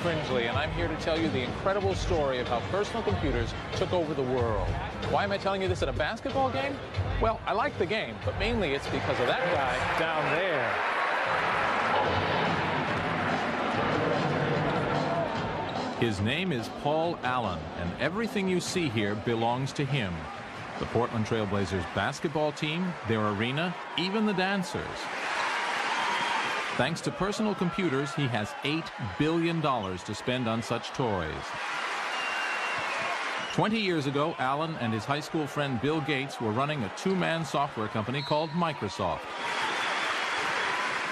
Fringely, and I'm here to tell you the incredible story of how personal computers took over the world. Why am I telling you this at a basketball game? Well, I like the game, but mainly it's because of that guy down there. His name is Paul Allen, and everything you see here belongs to him. The Portland Trail Blazers basketball team, their arena, even the dancers. Thanks to personal computers, he has $8 billion to spend on such toys. 20 years ago, Allen and his high school friend Bill Gates were running a two-man software company called Microsoft.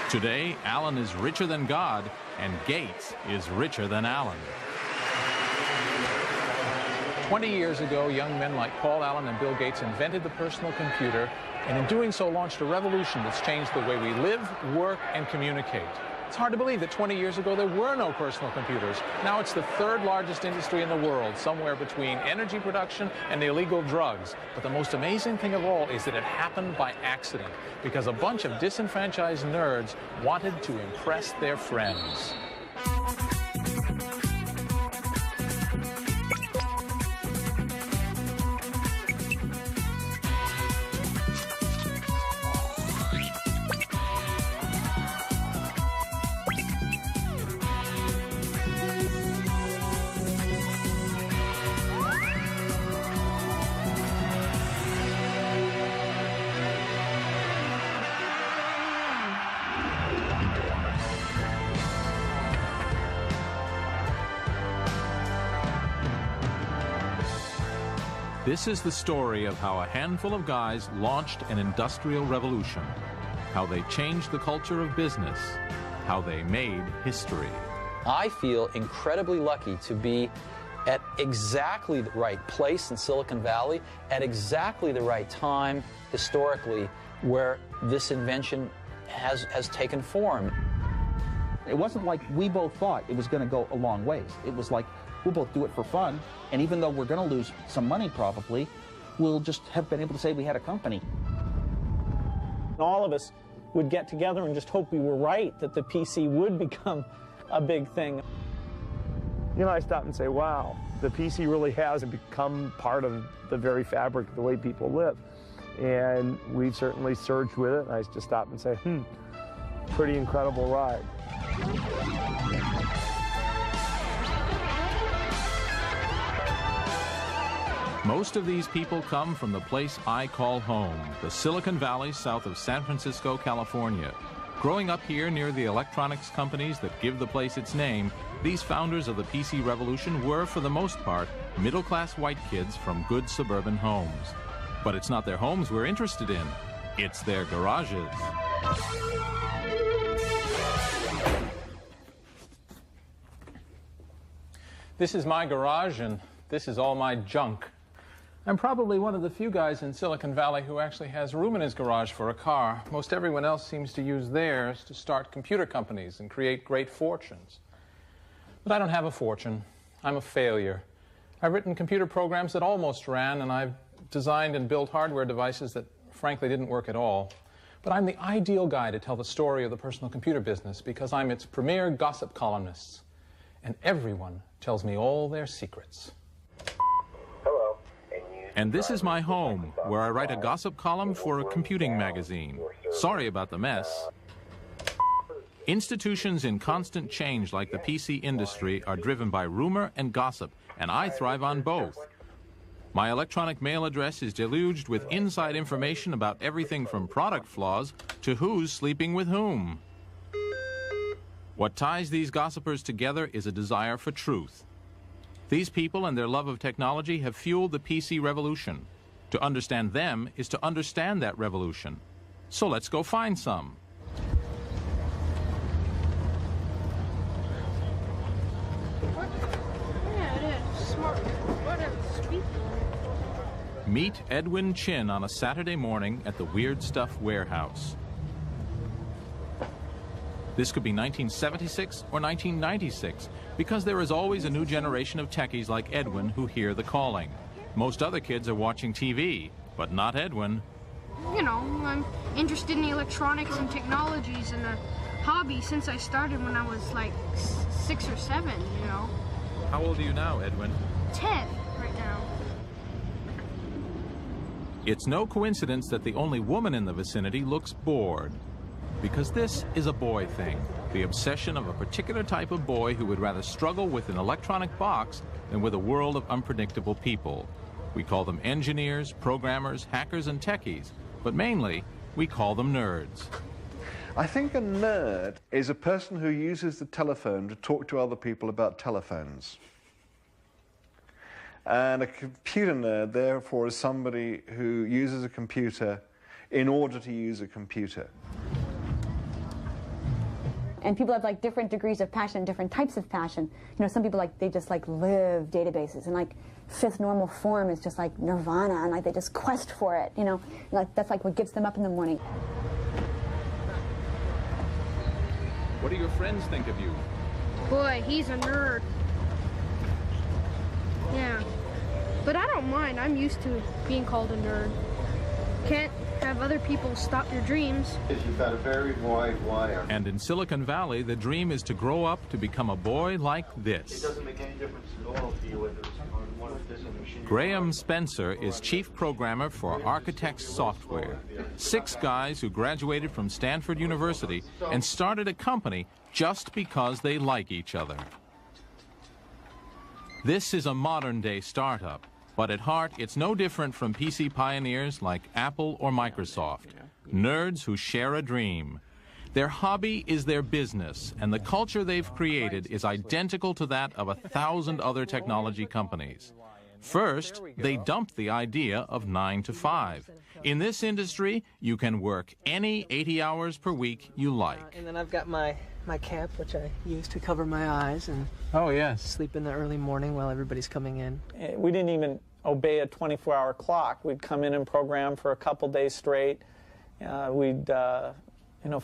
Today, Allen is richer than God, and Gates is richer than Allen. 20 years ago, young men like Paul Allen and Bill Gates invented the personal computer, and in doing so launched a revolution that's changed the way we live, work, and communicate. It's hard to believe that 20 years ago there were no personal computers. Now it's the third largest industry in the world, somewhere between energy production and illegal drugs. But the most amazing thing of all is that it happened by accident, because a bunch of disenfranchised nerds wanted to impress their friends. This is the story of how a handful of guys launched an industrial revolution, how they changed the culture of business, how they made history. I feel incredibly lucky to be at exactly the right place in Silicon Valley, at exactly the right time historically where this invention has taken form. It wasn't like we both thought it was going to go a long ways. It was like, we'll both do it for fun, and even though we're going to lose some money probably, we'll just have been able to say we had a company. All of us would get together and just hope we were right, that the PC would become a big thing. You know, I stop and say, wow, the PC really has become part of the very fabric of the way people live. And we've certainly surged with it, and I just stop and say, pretty incredible ride. Most of these people come from the place I call home, the Silicon Valley south of San Francisco, California. Growing up here near the electronics companies that give the place its name, these founders of the PC revolution were, for the most part, middle-class white kids from good suburban homes. But it's not their homes we're interested in, it's their garages. This is my garage, and this is all my junk. I'm probably one of the few guys in Silicon Valley who actually has room in his garage for a car. Most everyone else seems to use theirs to start computer companies and create great fortunes. But I don't have a fortune. I'm a failure. I've written computer programs that almost ran, and I've designed and built hardware devices that frankly didn't work at all. But I'm the ideal guy to tell the story of the personal computer business because I'm its premier gossip columnist. And everyone tells me all their secrets. And this is my home, where I write a gossip column for a computing magazine. Sorry about the mess. Institutions in constant change like the PC industry are driven by rumor and gossip, and I thrive on both. My electronic mail address is deluged with inside information about everything from product flaws to who's sleeping with whom. What ties these gossipers together is a desire for truth. These people and their love of technology have fueled the PC revolution. To understand them is to understand that revolution. So let's go find some. Meet Edwin Chin on a Saturday morning at the Weird Stuff Warehouse. This could be 1976 or 1996, because there is always a new generation of techies like Edwin who hear the calling. Most other kids are watching TV, but not Edwin. You know, I'm interested in the electronics and technologies, and hobby since I started when I was like 6 or 7, you know. How old are you now, Edwin? 10 right now. It's no coincidence that the only woman in the vicinity looks bored. Because this is a boy thing, the obsession of a particular type of boy who would rather struggle with an electronic box than with a world of unpredictable people. We call them engineers, programmers, hackers, and techies, but mainly we call them nerds. I think a nerd is a person who uses the telephone to talk to other people about telephones. And a computer nerd, therefore, is somebody who uses a computer in order to use a computer. And people have like different degrees of passion, different types of passion. You know, some people they just live databases, and like fifth normal form is just like nirvana, and like they just quest for it, you know. Like that's like what gets them up in the morning. What do your friends think of you? Boy, he's a nerd. Yeah. But I don't mind. I'm used to being called a nerd. Can't have other people stop your dreams. You've got a very wide wire. And in Silicon Valley, the dream is to grow up to become a boy like this. It doesn't make any difference at all to you whether it's on one of this machine. Graham Spencer is chief programmer for Architects Software. 6 guys who graduated from Stanford University and started a company just because they like each other. This is a modern-day startup, but at heart it's no different from PC pioneers like Apple or Microsoft. Nerds who share a dream. Their hobby is their business, and the culture they've created is identical to that of 1,000 other technology companies. First, they dumped the idea of 9 to 5. In this industry, you can work any 80 hours per week you like. And then I've got my cap, which I use to cover my eyes and Oh, yes. sleep in the early morning while everybody's coming in. We didn't even obey a 24-hour clock. We'd come in and program for a couple days straight. We'd, 4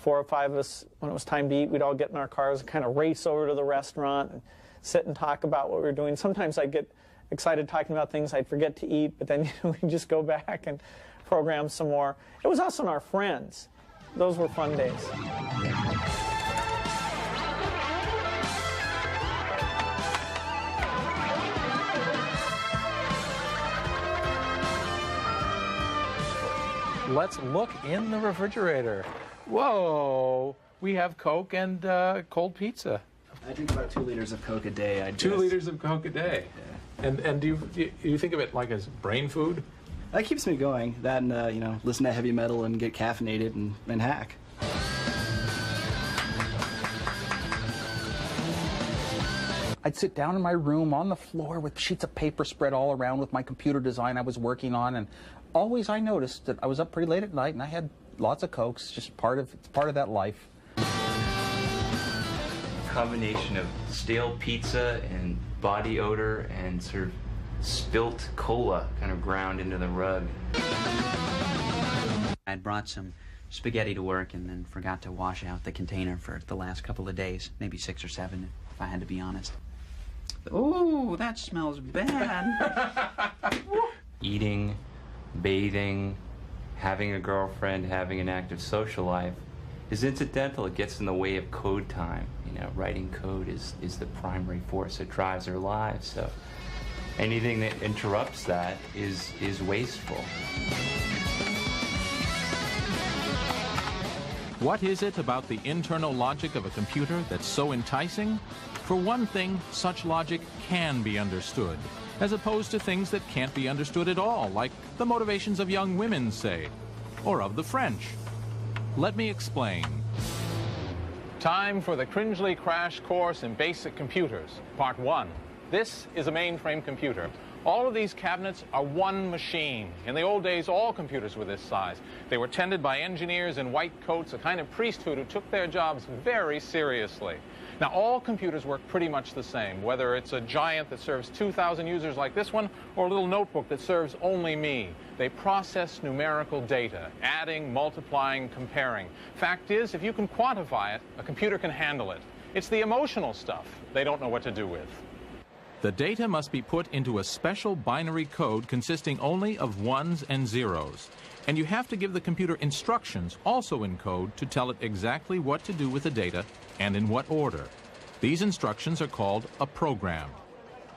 or 5 of us, when it was time to eat, we'd all get in our cars and kind of race over to the restaurant and sit and talk about what we were doing. Sometimes I'd get excited talking about things I'd forget to eat, but then we'd just go back and program some more. It was us and our friends. Those were fun days. Let's look in the refrigerator. Whoa, we have Coke and cold pizza. I drink about 2 liters of Coke a day. 2 liters of Coke a day. Yeah. And do you think of it like as brain food? That keeps me going. That and, listen to heavy metal and get caffeinated and hack. I'd sit down in my room on the floor with sheets of paper spread all around with my computer design I was working on, and always I noticed that I was up pretty late at night and I had lots of Cokes, just part of that life. Combination of stale pizza and body odor and sort of spilt cola kind of ground into the rug. I'd brought some spaghetti to work and then forgot to wash out the container for the last couple of days, maybe 6 or 7 if I had to be honest. Ooh, that smells bad. Eating, bathing, having a girlfriend, having an active social life is incidental. It gets in the way of code time. Writing code is the primary force that drives our lives. So anything that interrupts that is wasteful. What is it about the internal logic of a computer that's so enticing? For one thing, such logic can be understood, as opposed to things that can't be understood at all, like the motivations of young women, say, or of the French. Let me explain. Time for the Cringely Crash Course in Basic Computers, Part 1. This is a mainframe computer. All of these cabinets are one machine. In the old days, all computers were this size. They were tended by engineers in white coats, a kind of priesthood who took their jobs very seriously. Now, all computers work pretty much the same, whether it's a giant that serves 2,000 users like this one, or a little notebook that serves only me. They process numerical data, adding, multiplying, comparing. Fact is, if you can quantify it, a computer can handle it. It's the emotional stuff they don't know what to do with. The data must be put into a special binary code consisting only of ones and zeros. And you have to give the computer instructions, also in code, to tell it exactly what to do with the data and in what order. These instructions are called a program.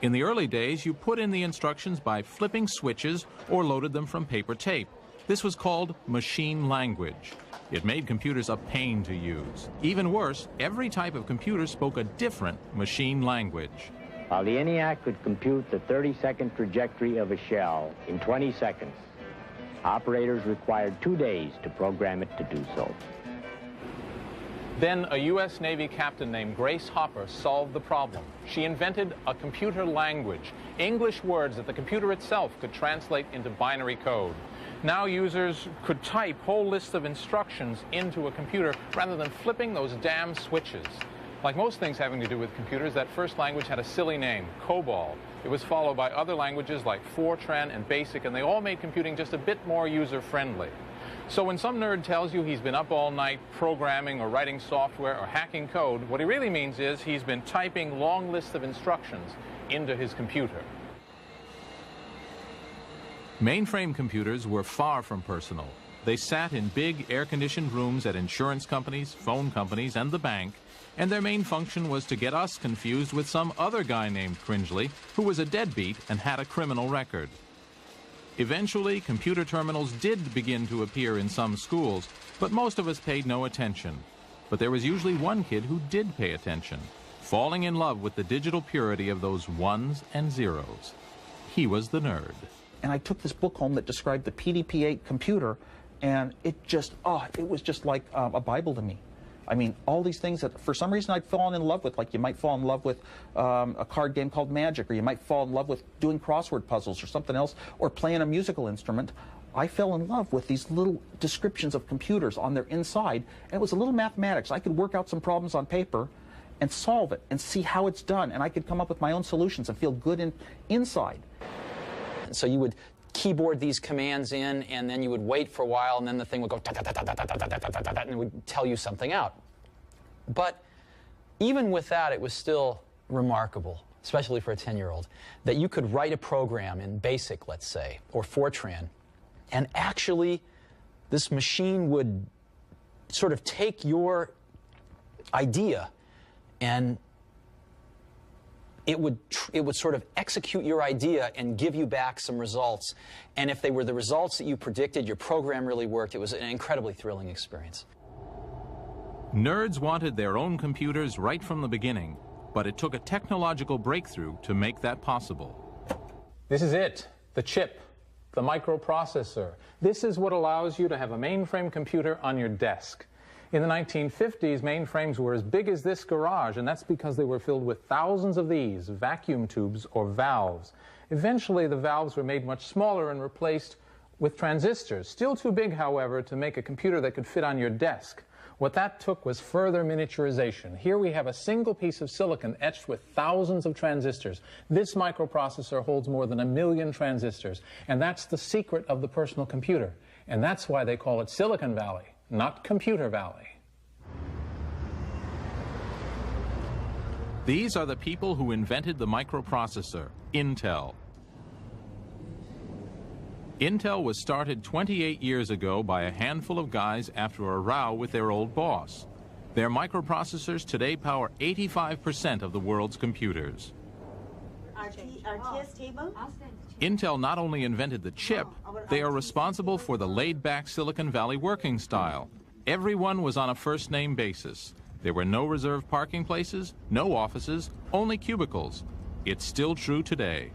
In the early days, you put in the instructions by flipping switches or loaded them from paper tape. This was called machine language. It made computers a pain to use. Even worse, every type of computer spoke a different machine language. While the ENIAC could compute the 30-second trajectory of a shell in 20 seconds, operators required 2 days to program it to do so. Then a U.S. Navy captain named Grace Hopper solved the problem. She invented a computer language, English words that the computer itself could translate into binary code. Now users could type whole lists of instructions into a computer rather than flipping those damn switches. Like most things having to do with computers, that first language had a silly name, COBOL. It was followed by other languages like Fortran and BASIC, and they all made computing just a bit more user-friendly. So when some nerd tells you he's been up all night programming or writing software or hacking code, what he really means is he's been typing long lists of instructions into his computer. Mainframe computers were far from personal. They sat in big air-conditioned rooms at insurance companies, phone companies, and the bank, and their main function was to get us confused with some other guy named Cringely who was a deadbeat and had a criminal record. Eventually, computer terminals did begin to appear in some schools, but most of us paid no attention. But there was usually one kid who did pay attention, falling in love with the digital purity of those ones and zeros. He was the nerd. And I took this book home that described the PDP-8 computer, and it was just like a Bible to me. I mean, all these things that for some reason I'd fallen in love with, like you might fall in love with a card game called Magic, or you might fall in love with doing crossword puzzles or something else, or playing a musical instrument. I fell in love with these little descriptions of computers on their inside, and it was a little mathematics. I could work out some problems on paper and solve it and see how it's done, and I could come up with my own solutions and feel good inside. So you would keyboard these commands in, and then you would wait for a while, and then the thing would go and it would tell you something out. But even with that, it was still remarkable, especially for a 10-year-old, that you could write a program in BASIC, let's say, or Fortran, and actually this machine would sort of take your idea and it would sort of execute your idea and give you back some results. And if they were the results that you predicted, your program really worked. It was an incredibly thrilling experience. Nerds wanted their own computers right from the beginning, but it took a technological breakthrough to make that possible. This is it, the chip, the microprocessor. This is what allows you to have a mainframe computer on your desk. In the 1950s, mainframes were as big as this garage, and that's because they were filled with thousands of these vacuum tubes or valves. Eventually, the valves were made much smaller and replaced with transistors. Still too big, however, to make a computer that could fit on your desk. What that took was further miniaturization. Here we have a single piece of silicon etched with thousands of transistors. This microprocessor holds more than 1 million transistors, and that's the secret of the personal computer. And that's why they call it Silicon Valley, not Computer Valley. These are the people who invented the microprocessor, Intel. Intel was started 28 years ago by a handful of guys after a row with their old boss. Their microprocessors today power 85% of the world's computers. Intel not only invented the chip, they are responsible for the laid-back Silicon Valley working style. Everyone was on a first-name basis. There were no reserved parking places, no offices, only cubicles. It's still true today.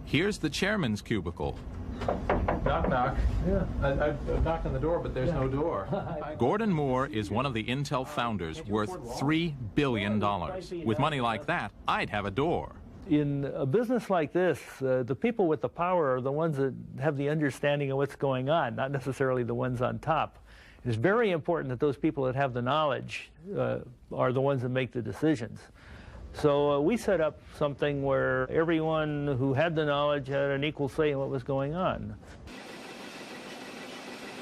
Here's the chairman's cubicle. Knock, knock. Yeah, I knocked on the door, but there's no door. Gordon Moore is one of the Intel founders, worth $3 billion. With money like that, I'd have a door. In a business like this, the people with the power are the ones that have the understanding of what's going on, not necessarily the ones on top. It's very important that those people that have the knowledge are the ones that make the decisions. So we set up something where everyone who had the knowledge had an equal say in what was going on.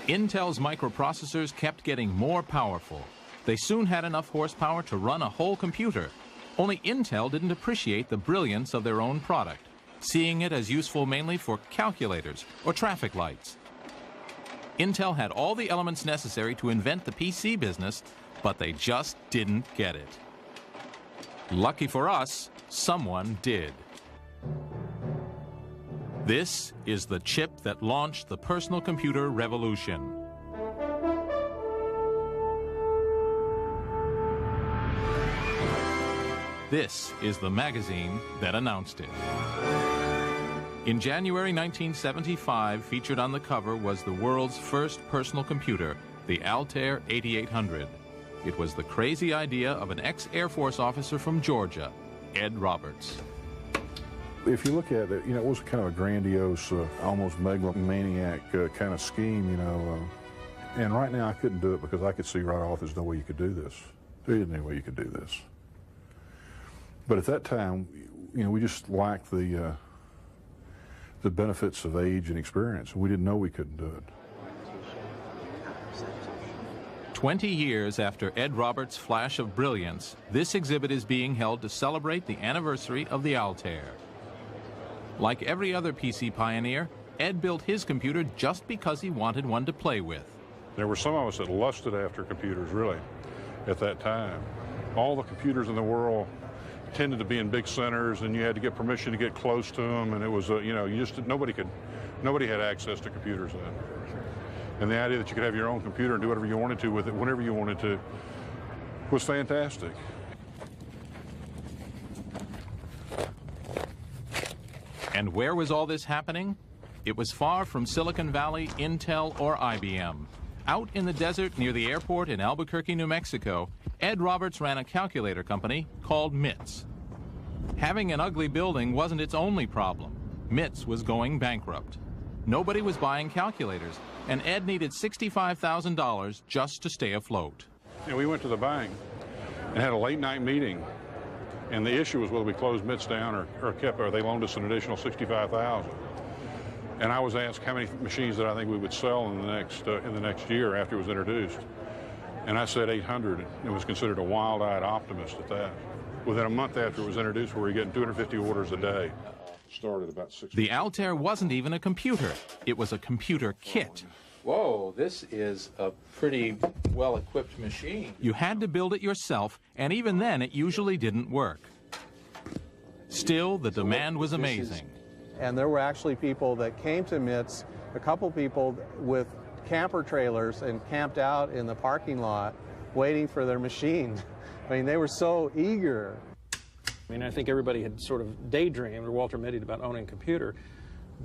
Intel's microprocessors kept getting more powerful. They soon had enough horsepower to run a whole computer. Only Intel didn't appreciate the brilliance of their own product, seeing it as useful mainly for calculators or traffic lights. Intel had all the elements necessary to invent the PC business, but they just didn't get it. Lucky for us, someone did. This is the chip that launched the personal computer revolution. This is the magazine that announced it. In January 1975, featured on the cover was the world's first personal computer, the Altair 8800. It was the crazy idea of an ex-Air Force officer from Georgia, Ed Roberts. If you look at it, it was kind of a grandiose, almost megalomaniac kind of scheme, and right now I couldn't do it because I could see right off there's no way you could do this. There isn't any way you could do this. But at that time, we just lacked the benefits of age and experience. We didn't know we couldn't do it. 20 years after Ed Roberts' flash of brilliance, this exhibit is being held to celebrate the anniversary of the Altair. Like every other PC pioneer, Ed built his computer just because he wanted one to play with. There were some of us that lusted after computers, really, at that time. All the computers in the world tended to be in big centers, and you had to get permission to get close to them, and it was, nobody had access to computers then. And the idea that you could have your own computer and do whatever you wanted to with it, whenever you wanted to, was fantastic. And where was all this happening? It was far from Silicon Valley, Intel, or IBM. Out in the desert near the airport in Albuquerque, New Mexico, Ed Roberts ran a calculator company called MITS. Having an ugly building wasn't its only problem. MITS was going bankrupt. Nobody was buying calculators, and Ed needed $65,000 just to stay afloat. We went to the bank and had a late-night meeting, and the issue was whether we closed MITS down or they loaned us an additional $65,000. And I was asked how many machines that I think we would sell in the next year after it was introduced. And I said 800, and was considered a wild-eyed optimist at that. Within a month after it was introduced, we were getting 250 orders a day. Started about 6 The Altair wasn't even a computer. It was a computer kit. Whoa, this is a pretty well-equipped machine. You had to build it yourself, and even then it usually didn't work. Still, the demand was amazing. And there were actually people that came to MITS, a couple people with camper trailers, and camped out in the parking lot waiting for their machine. I mean, they were so eager. I think everybody had sort of daydreamed, or Walter Mitty, about owning a computer.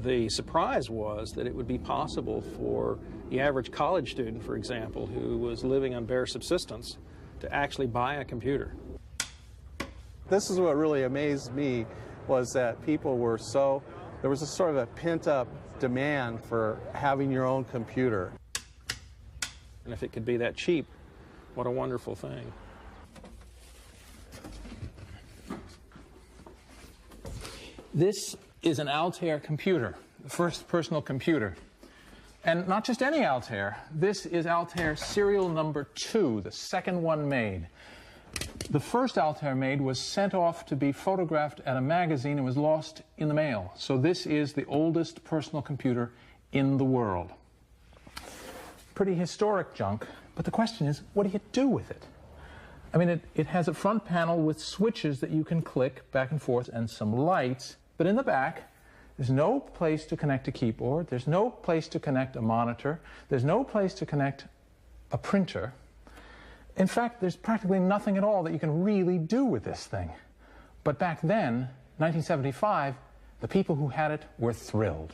The surprise was that it would be possible for the average college student, for example, who was living on bare subsistence, to actually buy a computer. This is what really amazed me, was that people were there was a sort of a pent-up demand for having your own computer. And if it could be that cheap, what a wonderful thing. This is an Altair computer, the first personal computer. And not just any Altair. This is Altair serial number 2, the second one made. The first Altair made was sent off to be photographed at a magazine and was lost in the mail. So this is the oldest personal computer in the world. Pretty historic junk, but the question is, what do you do with it? I mean, it has a front panel with switches that you can click back and forth and some lights, but in the back, there's no place to connect a keyboard, there's no place to connect a monitor, there's no place to connect a printer. In fact, there's practically nothing at all that you can really do with this thing. But back then, 1975, the people who had it were thrilled.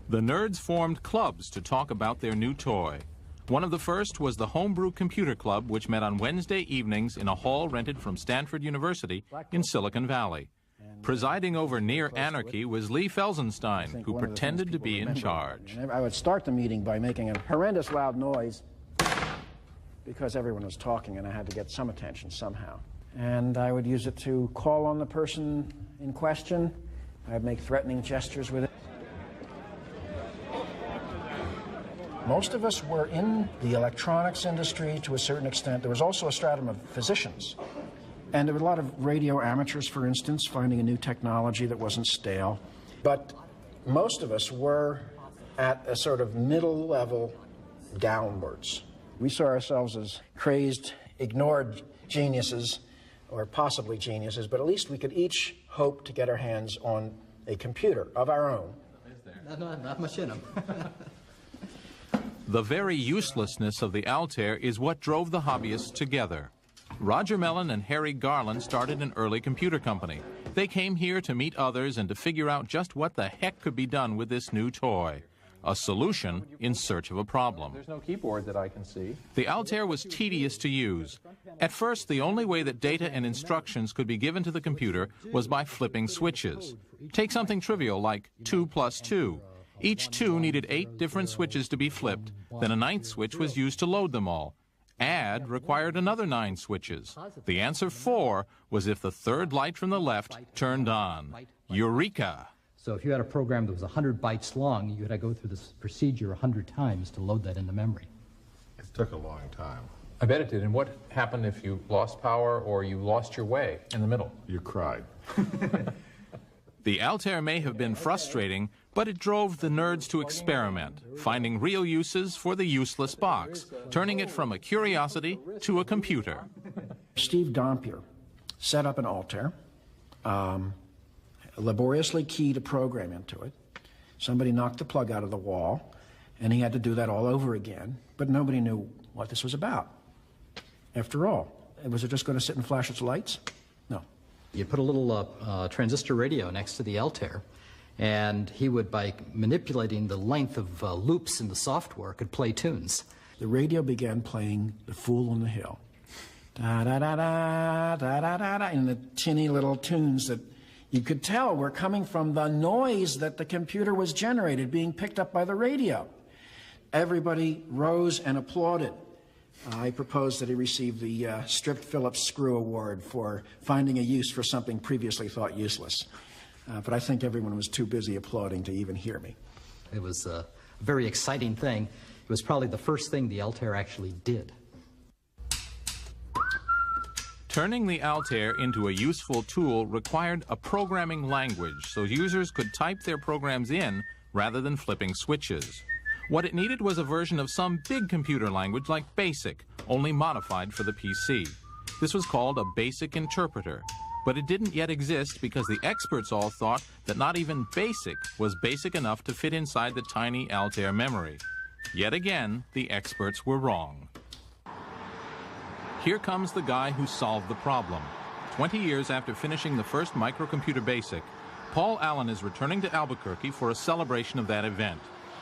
The nerds formed clubs to talk about their new toy. One of the first was the Homebrew Computer Club, which met on Wednesday evenings in a hall rented from Stanford University in Silicon Valley. Presiding over near anarchy was Lee Felsenstein, who pretended to be in charge. I would start the meeting by making a horrendous loud noise because everyone was talking and I had to get some attention somehow. And I would use it to call on the person in question. I'd make threatening gestures with it. Most of us were in the electronics industry to a certain extent. There was also a stratum of physicians. And there were a lot of radio amateurs, for instance, finding a new technology that wasn't stale. But most of us were at a sort of middle level downwards. We saw ourselves as crazed, ignored geniuses, or possibly geniuses, but at least we could each hope to get our hands on a computer of our own. Not much in them. The very uselessness of the Altair is what drove the hobbyists together. Roger Mellon and Harry Garland started an early computer company. They came here to meet others and to figure out just what the heck could be done with this new toy. A solution in search of a problem. There's no keyboard that I can see. The Altair was tedious to use. At first, the only way that data and instructions could be given to the computer was by flipping switches. Take something trivial like 2 + 2. Each 2 needed 8 different switches to be flipped, then a 9th switch was used to load them all. Add required another 9 switches. The answer 4 was if the third light from the left turned on. Eureka! So if you had a program that was 100 bytes long, you had to go through this procedure 100 times to load that into memory. It took a long time. I bet it did. And what happened if you lost power or you lost your way in the middle? You cried. The Altair may have been frustrating, but it drove the nerds to experiment, finding real uses for the useless box, turning it from a curiosity to a computer. Steve Dompier set up an Altair, laboriously keyed a program into it. Somebody knocked the plug out of the wall, and he had to do that all over again, but nobody knew what this was about. After all, was it just going to sit and flash its lights? No. You put a little transistor radio next to the Altair, and he would, by manipulating the length of loops in the software, could play tunes. The radio began playing The Fool on the Hill. Da-da-da-da, da-da-da-da, in the tinny little tunes that you could tell were coming from the noise that the computer was generated, being picked up by the radio. Everybody rose and applauded. I proposed that he receive the Stripped Phillips Screw Award for finding a use for something previously thought useless. But I think everyone was too busy applauding to even hear me. It was a very exciting thing. It was probably the first thing the Altair actually did. Turning the Altair into a useful tool required a programming language so users could type their programs in rather than flipping switches. What it needed was a version of some big computer language like BASIC, only modified for the PC. This was called a basic interpreter, but it didn't yet exist because the experts all thought that not even BASIC was basic enough to fit inside the tiny Altair memory. Yet again, the experts were wrong. Here comes the guy who solved the problem. 20 years after finishing the first microcomputer BASIC, Paul Allen is returning to Albuquerque for a celebration of that event,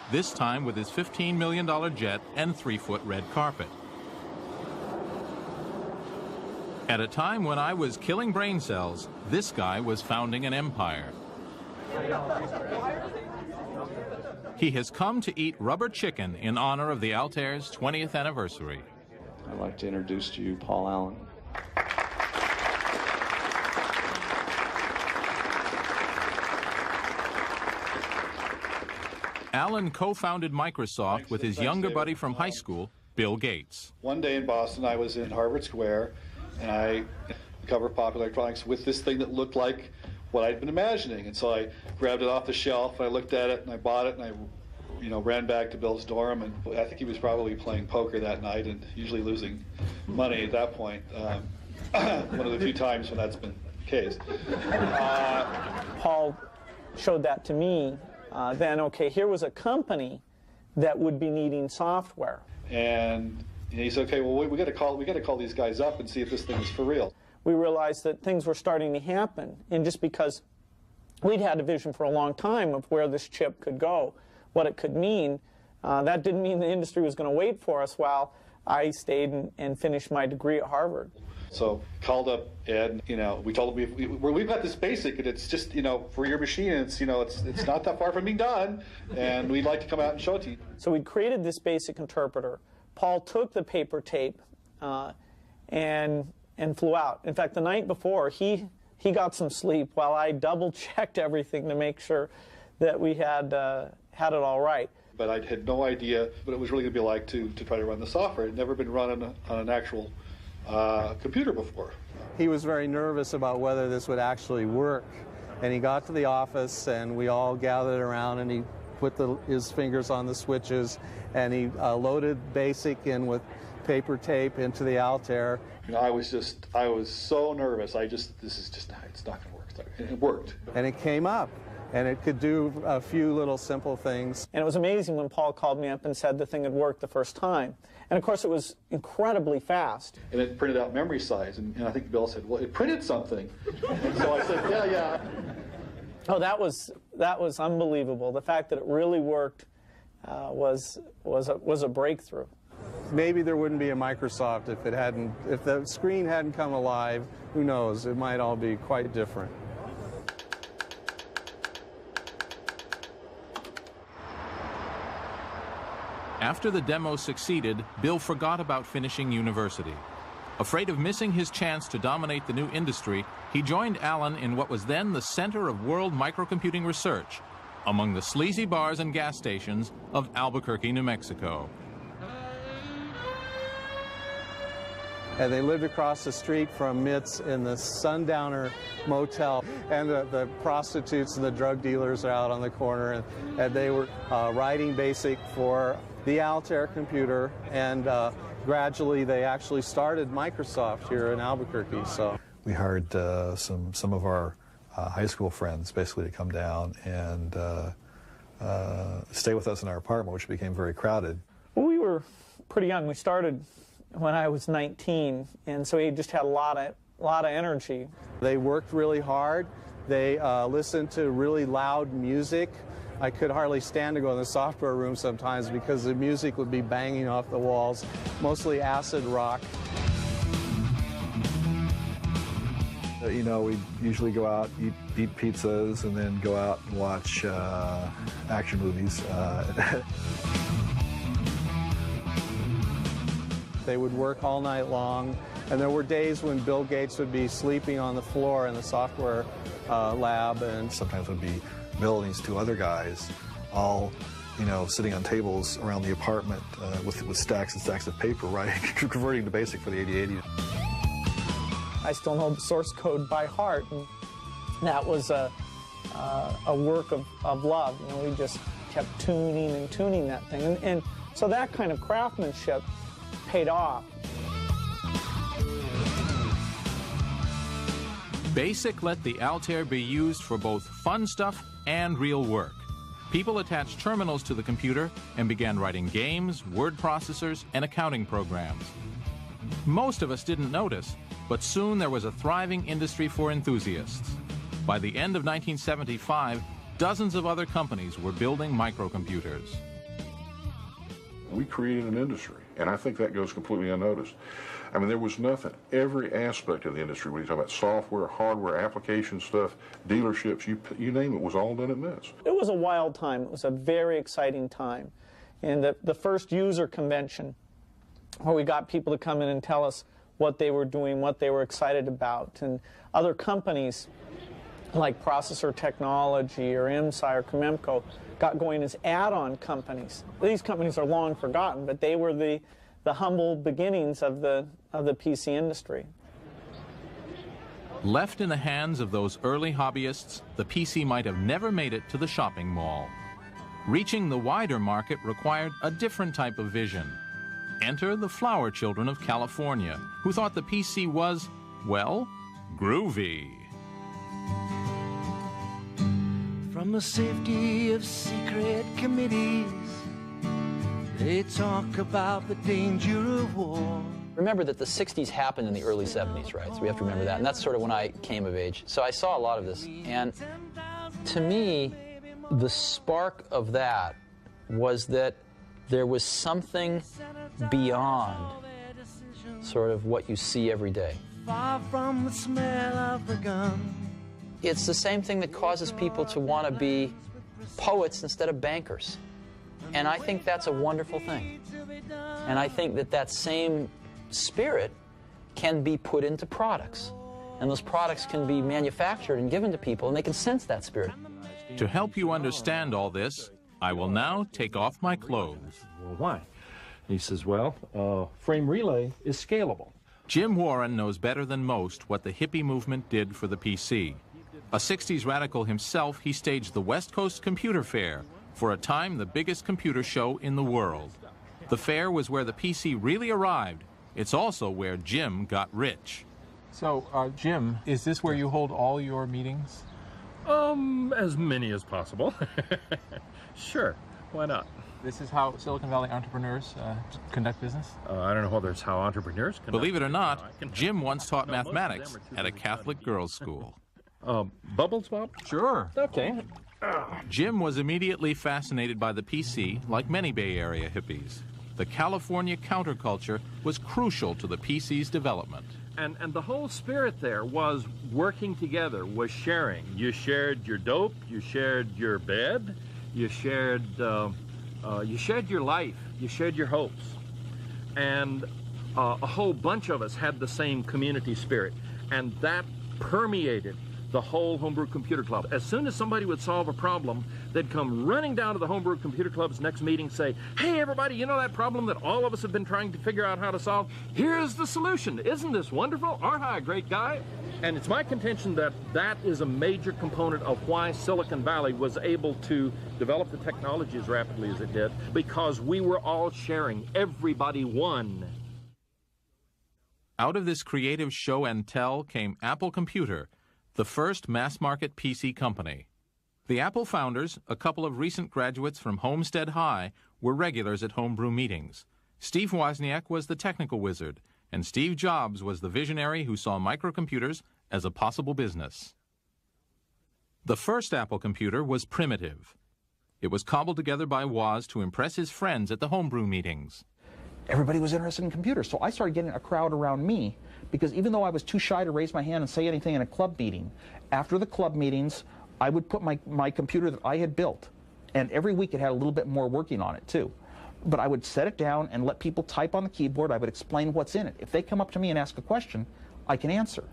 this time with his $15 million jet and 3-foot red carpet. At a time when I was killing brain cells, this guy was founding an empire. He has come to eat rubber chicken in honor of the Altair's 20th anniversary. I'd like to introduce to you Paul Allen. Allen co-founded Microsoft with his younger buddy from high school, Bill Gates. One day in Boston, I was in Harvard Square, and I covered Popular Electronics with this thing that looked like what I'd been imagining. And so I grabbed it off the shelf, and I looked at it, and I bought it, and I ran back to Bill's dorm, and I think he was probably playing poker that night and usually losing money at that point. One of the few times when that's been the case. Paul showed that to me. Then, okay, here was a company that would be needing software. And he said, okay, well, we got to call these guys up and see if this thing is for real. We realized that things were starting to happen, and just because we'd had a vision for a long time of where this chip could go, what it could mean, that didn't mean the industry was going to wait for us while I stayed and finished my degree at Harvard. So called up Ed, we told him we've got this BASIC, and it's just, for your machine, it's not that far from being done, and we'd like to come out and show it to you. So we'd created this BASIC interpreter. Paul took the paper tape and flew out. In fact, the night before, he got some sleep while I double-checked everything to make sure that we had it all right. But I had no idea what it was really going to be like to try to run the software. It had never been run on an actual computer before. He was very nervous about whether this would actually work. And he got to the office, and we all gathered around, and he put his fingers on the switches, and he loaded BASIC in with paper tape into the Altair. You know, I was so nervous. It's not going to work. It worked. And it came up, and it could do a few little simple things. And it was amazing when Paul called me up and said the thing had worked the first time. And of course, it was incredibly fast. And it printed out memory size, and I think Bill said, well, it printed something. And so I said, yeah. Oh, that was unbelievable. The fact that it really worked was a breakthrough. Maybe there wouldn't be a Microsoft if the screen hadn't come alive. Who knows? It might all be quite different. After the demo succeeded, Bill forgot about finishing university. Afraid of missing his chance to dominate the new industry, he joined Alan in what was then the center of world microcomputing research, among the sleazy bars and gas stations of Albuquerque, New Mexico. And they lived across the street from MITS in the Sundowner Motel. And the prostitutes and the drug dealers are out on the corner, and they were writing BASIC for the Altair computer, and gradually they actually started Microsoft here in Albuquerque. So we hired some of our high school friends basically to come down and stay with us in our apartment, which became very crowded. Well, we were pretty young. We started when I was 19, and so we just had a lot of energy. They worked really hard. They listened to really loud music. I could hardly stand to go in the software room sometimes because the music would be banging off the walls, mostly acid rock. You know, we usually go out, eat pizzas, and then go out and watch action movies. They would work all night long, and there were days when Bill Gates would be sleeping on the floor in the software lab, and sometimes would be Bill and these two other guys all, you know, sitting on tables around the apartment with stacks and stacks of paper, writing, converting to BASIC for the 8080. I still know the source code by heart, and that was a work of love. You know, we just kept tuning and tuning that thing, and so that kind of craftsmanship paid off. BASIC let the Altair be used for both fun stuff and real work. People attached terminals to the computer and began writing games, word processors, and accounting programs. Most of us didn't notice, but soon there was a thriving industry for enthusiasts. By the end of 1975, dozens of other companies were building microcomputers. We created an industry, and I think that goes completely unnoticed. I mean, there was nothing. Every aspect of the industry, when you talk about software, hardware, application stuff, dealerships, you name it, was all done at MITS. It was a wild time. It was a very exciting time. And the first user convention, where we got people to come in and tell us what they were doing, what they were excited about. And other companies like Processor Technology or IMSI or Comemco got going as add-on companies. These companies are long forgotten, but they were the humble beginnings of the PC industry. Left in the hands of those early hobbyists, the PC might have never made it to the shopping mall. Reaching the wider market required a different type of vision. Enter the flower children of California, who thought the PC was, well, groovy. From the safety of secret committees, they talk about the danger of war. Remember that the 60s happened in the early 70s, right? So we have to remember that. And that's sort of when I came of age. So I saw a lot of this. And to me, the spark of that was that there was something beyond sort of what you see every day. Far from the smell of the gun. It's the same thing that causes people to want to be poets instead of bankers. And I think that's a wonderful thing. And I think that that same spirit can be put into products. And those products can be manufactured and given to people, and they can sense that spirit. To help you understand all this, I will now take off my clothes. Well, why? He says, well, frame relay is scalable. Jim Warren knows better than most what the hippie movement did for the PC. A 60s radical himself, he staged the West Coast Computer Fair, for a time the biggest computer show in the world. The fair was where the PC really arrived. It's also where Jim got rich. So, Jim, is this where you hold all your meetings? As many as possible. Sure, why not? This is how Silicon Valley entrepreneurs conduct business? I don't know whether it's how entrepreneurs conduct. Believe it or not, Jim once taught mathematics at a Catholic girls' school. Bubbles, Bob? Sure. Okay. Jim was immediately fascinated by the PC, like many Bay Area hippies. The California counterculture was crucial to the PC's development. And the whole spirit there was working together, was sharing. You shared your dope, you shared your bed, you shared your life, you shared your hopes. And a whole bunch of us had the same community spirit, and that permeated the whole Homebrew Computer Club. As soon as somebody would solve a problem, they'd come running down to the Homebrew Computer Club's next meeting, say, hey everybody, you know that problem that all of us have been trying to figure out how to solve? Here's the solution. Isn't this wonderful? Aren't I a great guy? And it's my contention that that is a major component of why Silicon Valley was able to develop the technology as rapidly as it did, because we were all sharing. Everybody won. Out of this creative show and tell came Apple Computer, the first mass-market PC company. The Apple founders, a couple of recent graduates from Homestead High, were regulars at homebrew meetings. Steve Wozniak was the technical wizard, and Steve Jobs was the visionary who saw microcomputers as a possible business. The first Apple computer was primitive. It was cobbled together by Woz to impress his friends at the homebrew meetings. Everybody was interested in computers, so I started getting a crowd around me, because even though I was too shy to raise my hand and say anything in a club meeting, after the club meetings, I would put my computer that I had built, and every week it had a little bit more working on it too. But I would set it down and let people type on the keyboard. I would explain what's in it. If they come up to me and ask a question, I can answer.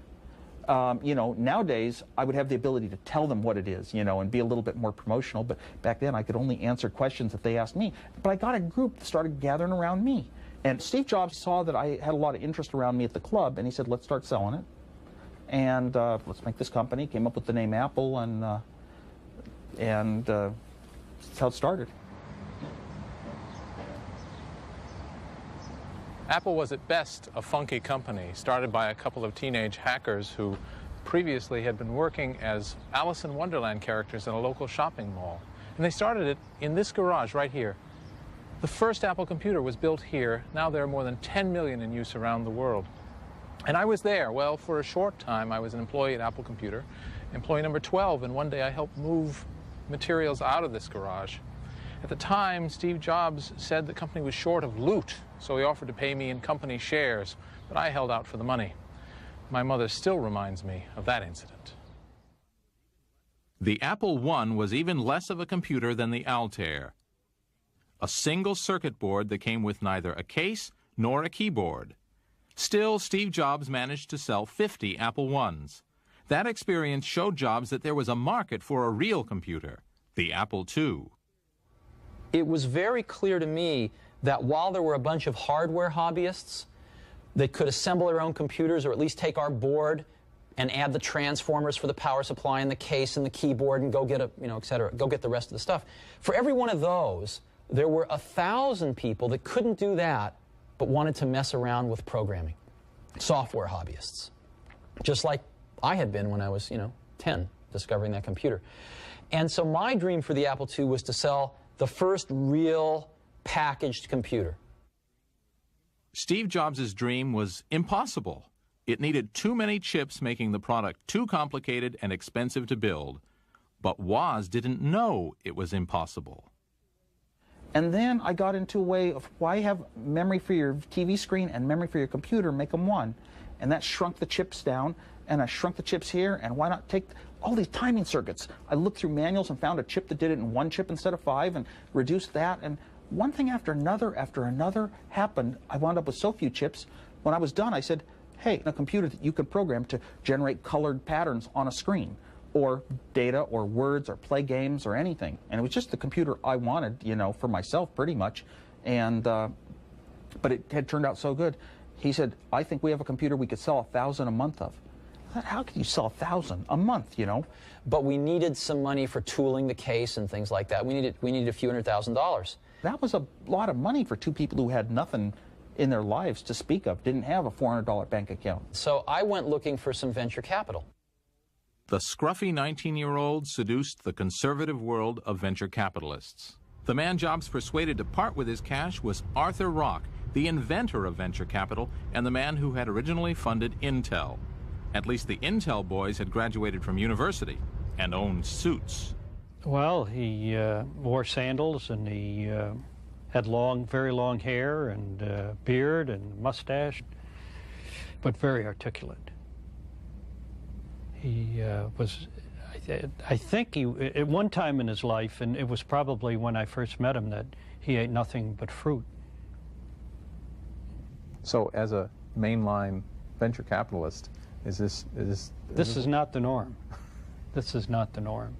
You know, nowadays, I would have the ability to tell them what it is, you know, and be a little bit more promotional, but back then I could only answer questions if they asked me. But I got a group that started gathering around me. And Steve Jobs saw that I had a lot of interest around me at the club, and he said, let's start selling it. And let's make this company. Came up with the name Apple, and that's how it started. Apple was at best a funky company, started by a couple of teenage hackers who previously had been working as Alice in Wonderland characters in a local shopping mall. And they started it in this garage right here. The first Apple computer was built here. Now there are more than 10 million in use around the world. And I was there. Well, for a short time, I was an employee at Apple Computer, employee number 12, and one day I helped move materials out of this garage. At the time, Steve Jobs said the company was short of loot, so he offered to pay me in company shares, but I held out for the money. My mother still reminds me of that incident. The Apple I was even less of a computer than the Altair. A single circuit board that came with neither a case nor a keyboard. Still, Steve Jobs managed to sell 50 Apple I's. That experience showed Jobs that there was a market for a real computer, the Apple II. It was very clear to me that while there were a bunch of hardware hobbyists that could assemble their own computers, or at least take our board and add the transformers for the power supply and the case and the keyboard and go get a, et cetera, go get the rest of the stuff. For every one of those, there were 1,000 people that couldn't do that but wanted to mess around with programming. Software hobbyists. Just like I had been when I was, 10, discovering that computer. And so my dream for the Apple II was to sell the first real packaged computer. Steve Jobs' dream was impossible. It needed too many chips, making the product too complicated and expensive to build. But Woz didn't know it was impossible. And then I got into a way of why have memory for your TV screen and memory for your computer, make them one. And that shrunk the chips down, and I shrunk the chips here, and why not take all these timing circuits? I looked through manuals and found a chip that did it in one chip instead of 5 and reduced that. And one thing after another happened. I wound up with so few chips. When I was done, I said, hey, a computer that you can program to generate colored patterns on a screen. or data or words or play games or anything. And it was just the computer I wanted, you know, for myself pretty much. And but it had turned out so good. He said, I think we have a computer we could sell 1,000 a month of. I thought, how could you sell 1,000 a month, you know? But we needed some money for tooling the case and things like that. We needed a few $100,000. That was a lot of money for two people who had nothing in their lives to speak of, didn't have a $400 bank account. So I went looking for some venture capital. The scruffy 19-year-old seduced the conservative world of venture capitalists. The man Jobs persuaded to part with his cash was Arthur Rock, the inventor of venture capital and the man who had originally funded Intel. At least the Intel boys had graduated from university and owned suits. Well, he wore sandals, and he had very long hair and beard and mustache, but very articulate. He was, I think he, at one time in his life, and it was probably when I first met him, that he ate nothing but fruit. So as a mainline venture capitalist, this is not the norm. This is not the norm.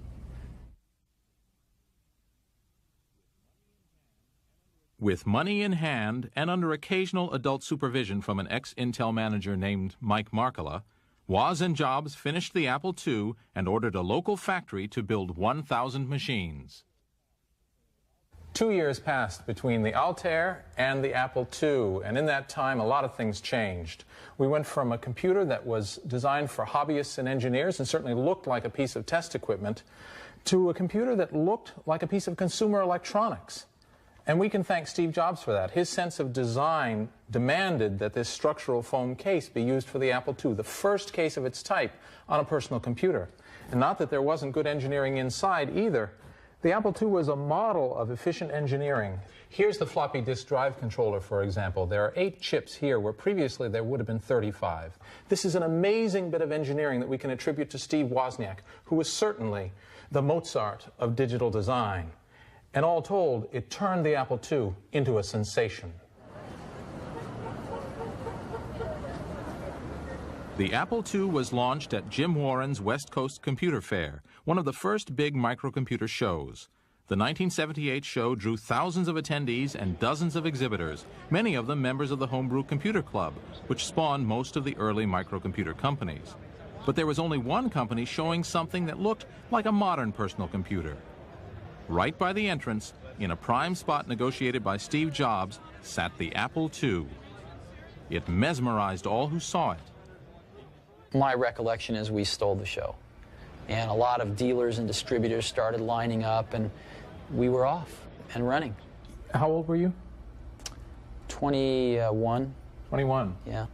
With money in hand and under occasional adult supervision from an ex-Intel manager named Mike Markkula, Woz and Jobs finished the Apple II and ordered a local factory to build 1,000 machines. 2 years passed between the Altair and the Apple II, and in that time a lot of things changed. We went from a computer that was designed for hobbyists and engineers and certainly looked like a piece of test equipment to a computer that looked like a piece of consumer electronics. And we can thank Steve Jobs for that. His sense of design demanded that this structural foam case be used for the Apple II, the first case of its type on a personal computer. And not that there wasn't good engineering inside either. The Apple II was a model of efficient engineering. Here's the floppy disk drive controller, for example. There are 8 chips here where previously there would have been 35. This is an amazing bit of engineering that we can attribute to Steve Wozniak, who was certainly the Mozart of digital design. And all told, it turned the Apple II into a sensation. The Apple II was launched at Jim Warren's West Coast Computer Fair, one of the first big microcomputer shows. The 1978 show drew thousands of attendees and dozens of exhibitors, many of them members of the Homebrew Computer Club, which spawned most of the early microcomputer companies. But there was only one company showing something that looked like a modern personal computer. Right by the entrance, in a prime spot negotiated by Steve Jobs, sat the Apple II. It mesmerized all who saw it. My recollection is we stole the show. And a lot of dealers and distributors started lining up, and we were off and running. How old were you? 21. 21. Yeah.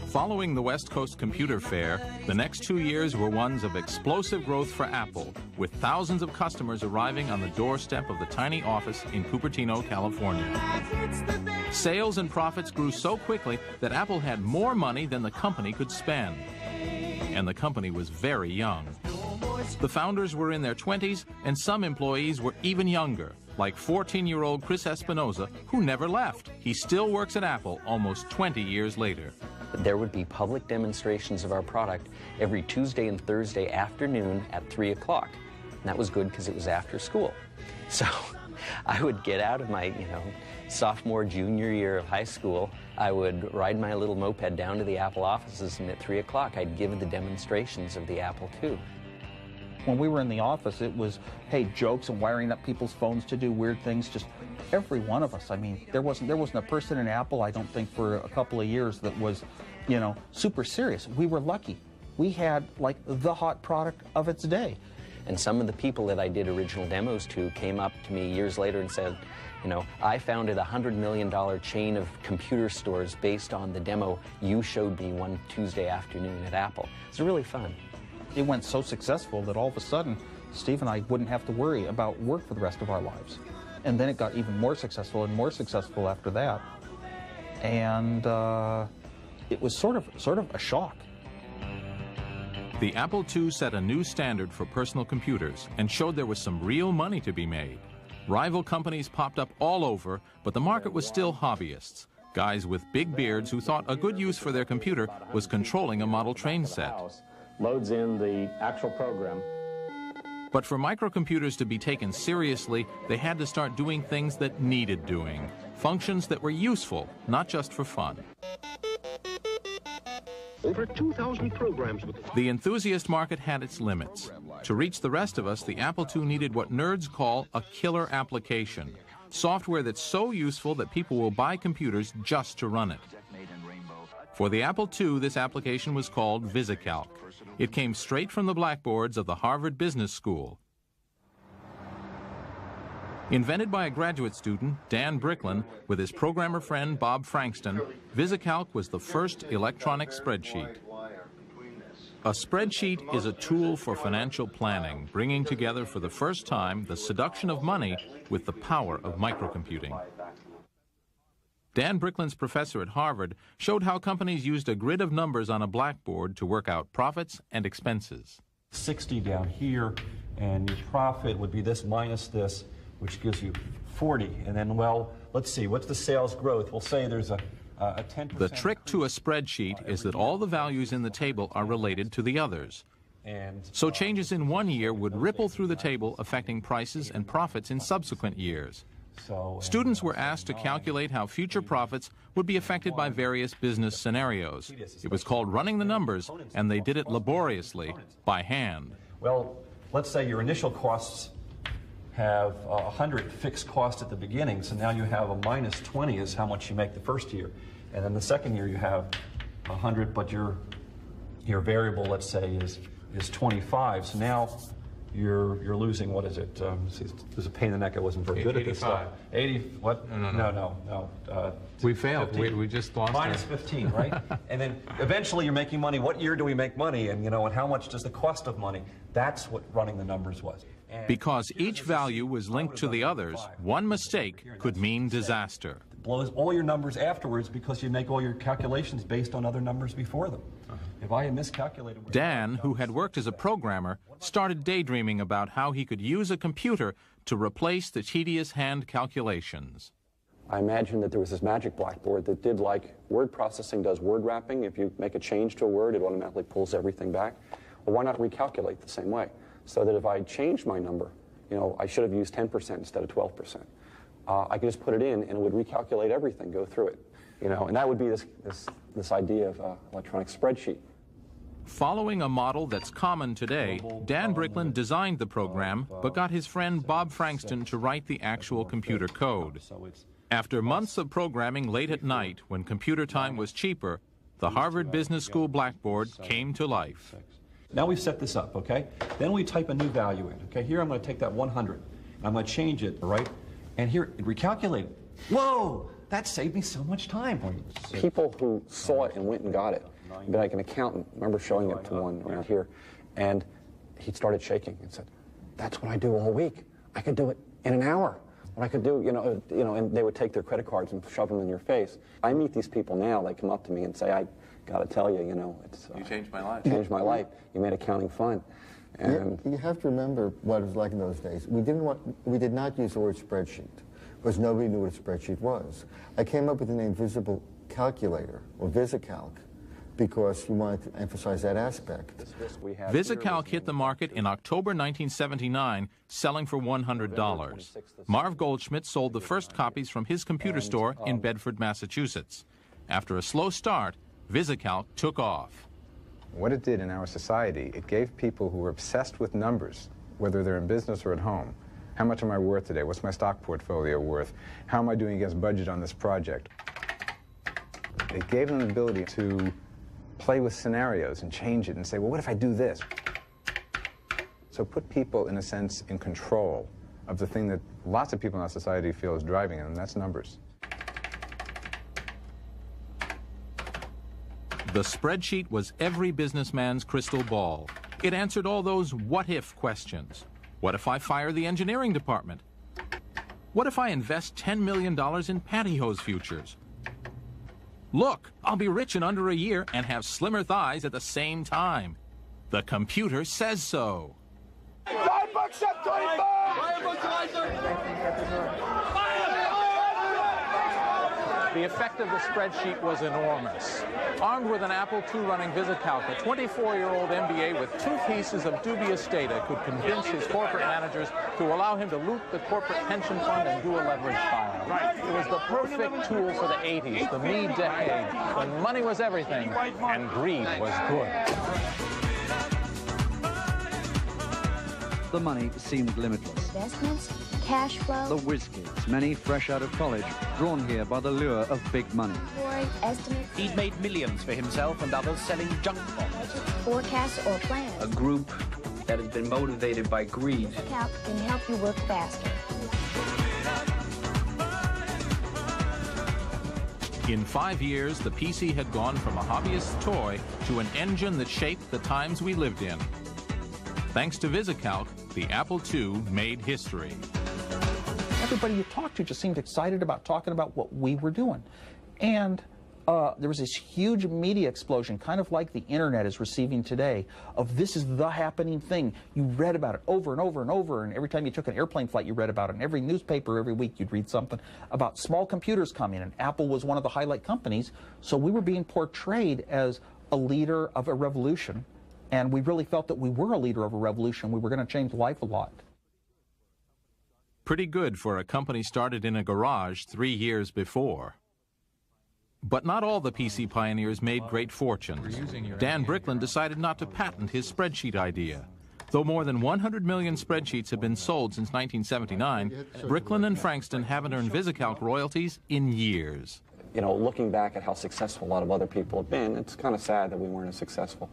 Following the West Coast Computer Fair, the next 2 years were ones of explosive growth for Apple, with thousands of customers arriving on the doorstep of the tiny office in Cupertino, California. Sales and profits grew so quickly that Apple had more money than the company could spend. And the company was very young. The founders were in their 20s, and some employees were even younger, like 14-year-old Chris Espinoza, who never left. He still works at Apple almost 20 years later. There would be public demonstrations of our product every Tuesday and Thursday afternoon at 3 o'clock. And that was good because it was after school. So I would get out of my, sophomore, junior year of high school. I would ride my little moped down to the Apple offices, and at 3 o'clock I'd give the demonstrations of the Apple II. When we were in the office, it was, hey, jokes and wiring up people's phones to do weird things, just every one of us. I mean, there wasn't a person in Apple, I don't think, for a couple of years that was, super serious. We were lucky. We had, like, the hot product of its day. And some of the people that I did original demos to came up to me years later and said, I founded a $100 million chain of computer stores based on the demo you showed me one Tuesday afternoon at Apple. It was really fun. It went so successful that all of a sudden, Steve and I wouldn't have to worry about work for the rest of our lives. And then it got even more successful and more successful after that. And it was sort of a shock. The Apple II set a new standard for personal computers and showed there was some real money to be made. Rival companies popped up all over, but the market was still hobbyists. Guys with big beards who thought a good use for their computer was controlling a model train set. Loads in the actual program. But for microcomputers to be taken seriously, they had to start doing things that needed doing. Functions that were useful, not just for fun. Over 2,000 programs with The enthusiast market had its limits. To reach the rest of us, the Apple II needed what nerds call a killer application. Software that's so useful that people will buy computers just to run it. For the Apple II, this application was called VisiCalc. It came straight from the blackboards of the Harvard Business School. Invented by a graduate student, Dan Bricklin, with his programmer friend Bob Frankston, VisiCalc was the first electronic spreadsheet. A spreadsheet is a tool for financial planning, bringing together for the first time the seduction of money with the power of microcomputing. Dan Bricklin's professor at Harvard showed how companies used a grid of numbers on a blackboard to work out profits and expenses. 60 down here, and your profit would be this minus this, which gives you 40. And then, well, let's see, what's the sales growth? We'll say there's a 10%. The trick to a spreadsheet is that all the values in the table are related to the others. So changes in one year would ripple through the table, affecting prices and profits in subsequent years. Students were asked to calculate how future profits would be affected by various business scenarios. It was called running the numbers, and they did it laboriously, by hand. Well, let's say your initial costs have 100 fixed costs at the beginning, so now you have a minus 20 is how much you make the first year. And then the second year you have 100, but your variable, let's say, is 25. So now you're losing, what is it? There's a pain in the neck. I wasn't very good at this stuff. 80, what? No. We failed. 15. We just lost. Minus 15, right? And then eventually you're making money. What year do we make money? And, and how much does the cost of money? That's what running the numbers was. Because each value was linked to the others, one mistake could mean disaster. It blows all your numbers afterwards because you make all your calculations based on other numbers before them. If I had miscalculated... Dan, who had worked as a programmer, started daydreaming about how he could use a computer to replace the tedious hand calculations. I imagined that there was this magic blackboard that did like word processing does word wrapping. If you make a change to a word, it automatically pulls everything back. Well, why not recalculate the same way? So that if I changed my number, I should have used 10% instead of 12%. I could just put it in, and it would recalculate everything, go through it. And that would be this idea of electronic spreadsheet. Following a model that's common today, Dan Bricklin designed the program, but got his friend Bob Frankston to write the actual computer code. After months of programming late at night, when computer time was cheaper, the Harvard Business School blackboard came to life. Now we've set this up, okay? Then we type a new value in, okay? Here I'm going to take that 100, and I'm going to change it, right? And here, recalculate it. Whoa! That saved me so much time. People who saw it and went and got it, but like an accountant, I remember showing it to one around here, and he started shaking and said, "That's what I do all week. I could do it in an hour. What I could do, and they would take their credit cards and shove them in your face." I meet these people now, they come up to me and say, "I got to tell you, it's you changed my life. Changed my life. You made accounting fun." And you have to remember what it was like in those days. We did not use the word spreadsheet because nobody knew what a spreadsheet was. I came up with the name Visible Calculator or VisiCalc because we wanted to emphasize that aspect. VisiCalc hit the market in October 1979, selling for $100. Marv Goldschmidt sold the first copies from his computer store in Bedford, Massachusetts. After a slow start, VisiCalc took off. What it did in our society, it gave people who were obsessed with numbers, whether they're in business or at home, how much am I worth today? What's my stock portfolio worth? How am I doing against budget on this project? It gave them the ability to play with scenarios and change it and say, well, what if I do this? So put people, in a sense, in control of the thing that lots of people in our society feel is driving them, and that's numbers. The spreadsheet was every businessman's crystal ball. It answered all those what-if questions. What if I fire the engineering department? What if I invest $10 million in pantyhose futures? Look, I'll be rich in under a year and have slimmer thighs at the same time. The computer says so. $5 up 25! The effect of the spreadsheet was enormous. Armed with an Apple II running VisiCalc, a 24-year-old MBA with 2 pieces of dubious data could convince his corporate managers to allow him to loot the corporate pension fund and do a leverage file. It was the perfect tool for the 80s, the me decade, when money was everything and greed was good. The money seemed limitless. Investments, cash flow. The whiz kids, many fresh out of college, drawn here by the lure of big money. Estimates. He'd made millions for himself and others selling junk bonds. Forecasts or plans. A group that has been motivated by greed. Calc can help you work faster. In 5 years, the PC had gone from a hobbyist's toy to an engine that shaped the times we lived in. Thanks to VisiCalc, the Apple II made history. Everybody you talked to just seemed excited about talking about what we were doing. And there was this huge media explosion, kind of like the internet is receiving today, of this is the happening thing. You read about it over and over and over, and every time you took an airplane flight, you read about it. And every newspaper, every week, you'd read something about small computers coming, and Apple was one of the highlight companies. So we were being portrayed as a leader of a revolution, and we really felt that we were a leader of a revolution. We were going to change life a lot. Pretty good for a company started in a garage 3 years before. But not all the PC pioneers made great fortunes. Dan Bricklin decided not to patent his spreadsheet idea. Though more than 100 million spreadsheets have been sold since 1979, Bricklin and Frankston haven't earned VisiCalc royalties in years. You know, looking back at how successful a lot of other people have been, it's kind of sad that we weren't as successful.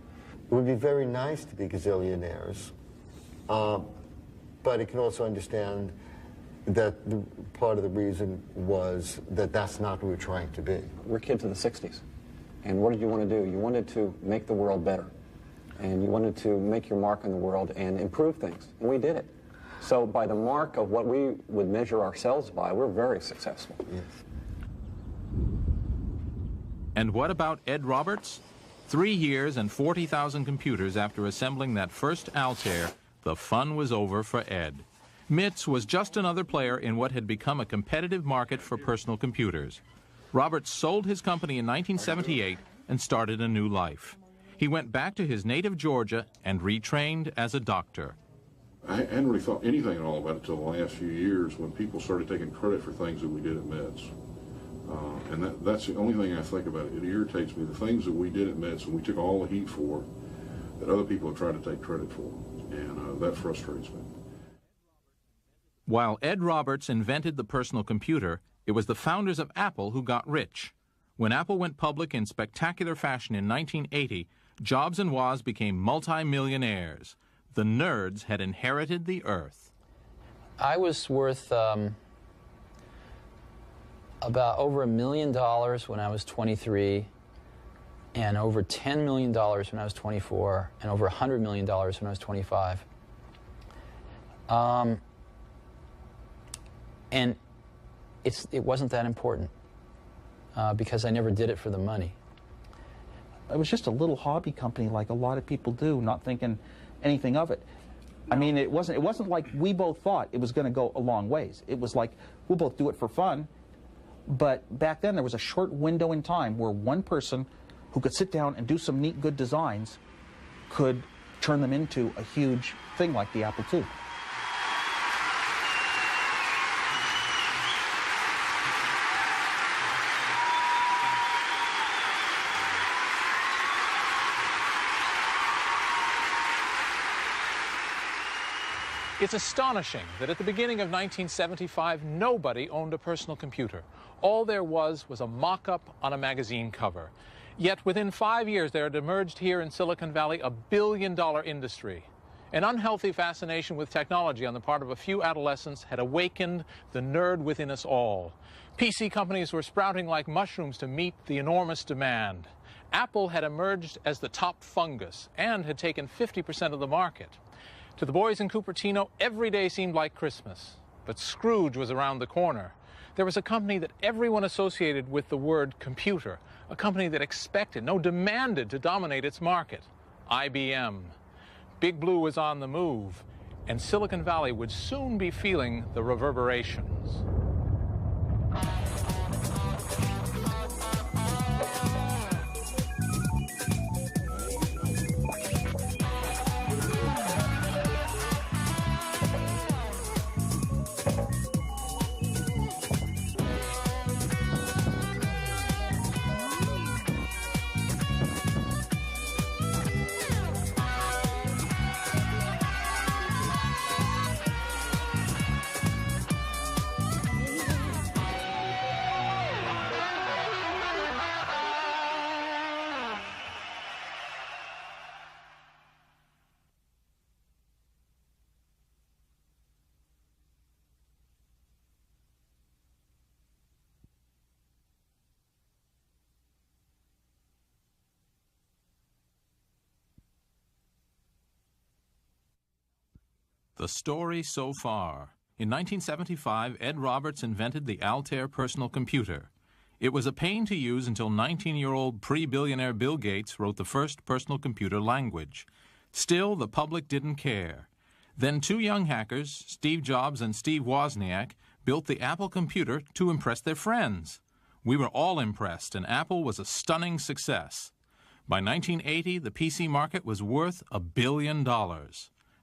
It would be very nice to be gazillionaires, but it can also understand that part of the reason was that that's not what we're trying to be. We're kids of the 60s. And what did you want to do? You wanted to make the world better. And you wanted to make your mark in the world and improve things. And we did it. So by the mark of what we would measure ourselves by, we're very successful. Yes. And what about Ed Roberts? 3 years and 40,000 computers after assembling that first Altair, the fun was over for Ed. MITS was just another player in what had become a competitive market for personal computers. Roberts sold his company in 1978 and started a new life. He went back to his native Georgia and retrained as a doctor. I hadn't really thought anything at all about it until the last few years when people started taking credit for things that we did at MITS. And that's the only thing I think about it. It irritates me, the things that we did at MITS and we took all the heat for, that other people have tried to take credit for. And that frustrates me. While Ed Roberts invented the personal computer, it was the founders of Apple who got rich. When Apple went public in spectacular fashion in 1980, Jobs and Woz became multi-millionaires. The nerds had inherited the earth. I was worth about over $1 million when I was 23, and over $10 million when I was 24, and over $100 million when I was 25. And it wasn't that important because I never did it for the money. It was just a little hobby company like a lot of people do, not thinking anything of it. I mean, it wasn't like we both thought it was going to go a long ways. It was like, we'll both do it for fun. But back then, there was a short window in time where one person who could sit down and do some neat, good designs could turn them into a huge thing like the Apple II. It's astonishing that at the beginning of 1975, nobody owned a personal computer. All there was a mock-up on a magazine cover. Yet within 5 years, there had emerged here in Silicon Valley a billion-dollar industry. An unhealthy fascination with technology on the part of a few adolescents had awakened the nerd within us all. PC companies were sprouting like mushrooms to meet the enormous demand. Apple had emerged as the top fungus and had taken 50% of the market. To the boys in Cupertino, every day seemed like Christmas. But Scrooge was around the corner. There was a company that everyone associated with the word computer, a company that expected, no, demanded to dominate its market, IBM. Big Blue was on the move, and Silicon Valley would soon be feeling the reverberations. The story so far. In 1975, Ed Roberts invented the Altair personal computer. It was a pain to use until 19-year-old pre-billionaire Bill Gates wrote the first personal computer language. Still, the public didn't care. Then two young hackers, Steve Jobs and Steve Wozniak, built the Apple computer to impress their friends. We were all impressed, and Apple was a stunning success. By 1980, the PC market was worth $1 billion.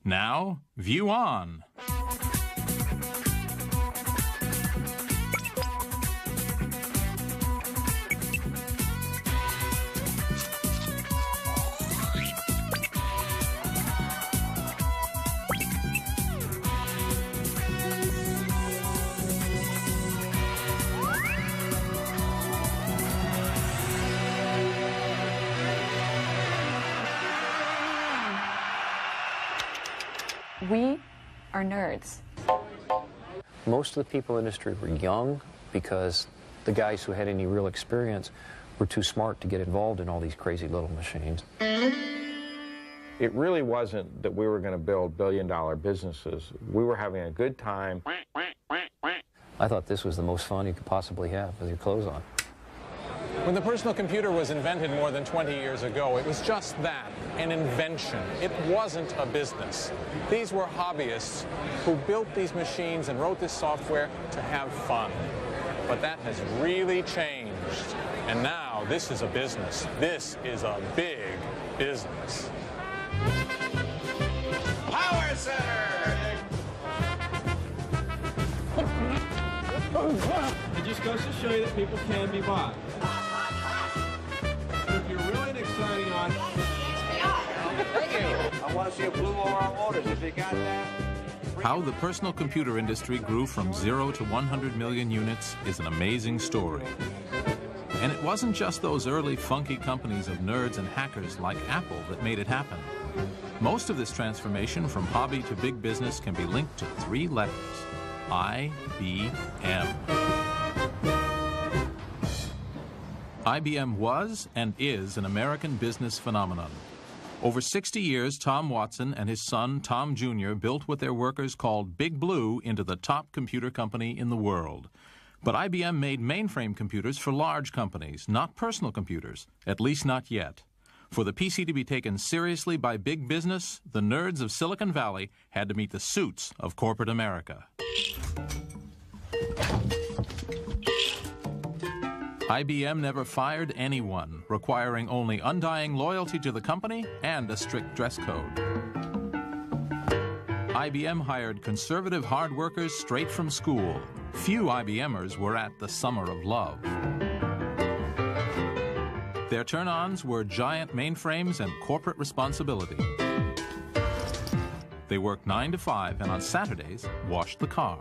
Now, view on. We are nerds. Most of the people in the industry were young because the guys who had any real experience were too smart to get involved in all these crazy little machines. It really wasn't that we were going to build billion-dollar businesses. We were having a good time. I thought this was the most fun you could possibly have with your clothes on. When the personal computer was invented more than 20 years ago, it was just that, an invention. It wasn't a business. These were hobbyists who built these machines and wrote this software to have fun. But that has really changed. And now this is a business. This is a big business. Power Center! It just goes to show you that people can be bought. If you're really an exciting on. Thank you. I want to see a blue Aurora Motors. If you got that. How the personal computer industry grew from 0 to 100 million units is an amazing story. And it wasn't just those early funky companies of nerds and hackers like Apple that made it happen. Most of this transformation from hobby to big business can be linked to 3 letters: IBM. IBM was and is an American business phenomenon. Over 60 years, Tom Watson and his son, Tom Jr., built what their workers called Big Blue into the top computer company in the world. But IBM made mainframe computers for large companies, not personal computers, at least not yet. For the PC to be taken seriously by big business, the nerds of Silicon Valley had to meet the suits of corporate America. IBM never fired anyone, requiring only undying loyalty to the company and a strict dress code. IBM hired conservative hard workers straight from school. Few IBMers were at the Summer of Love. Their turn-ons were giant mainframes and corporate responsibility. They worked 9 to 5 and on Saturdays washed the car.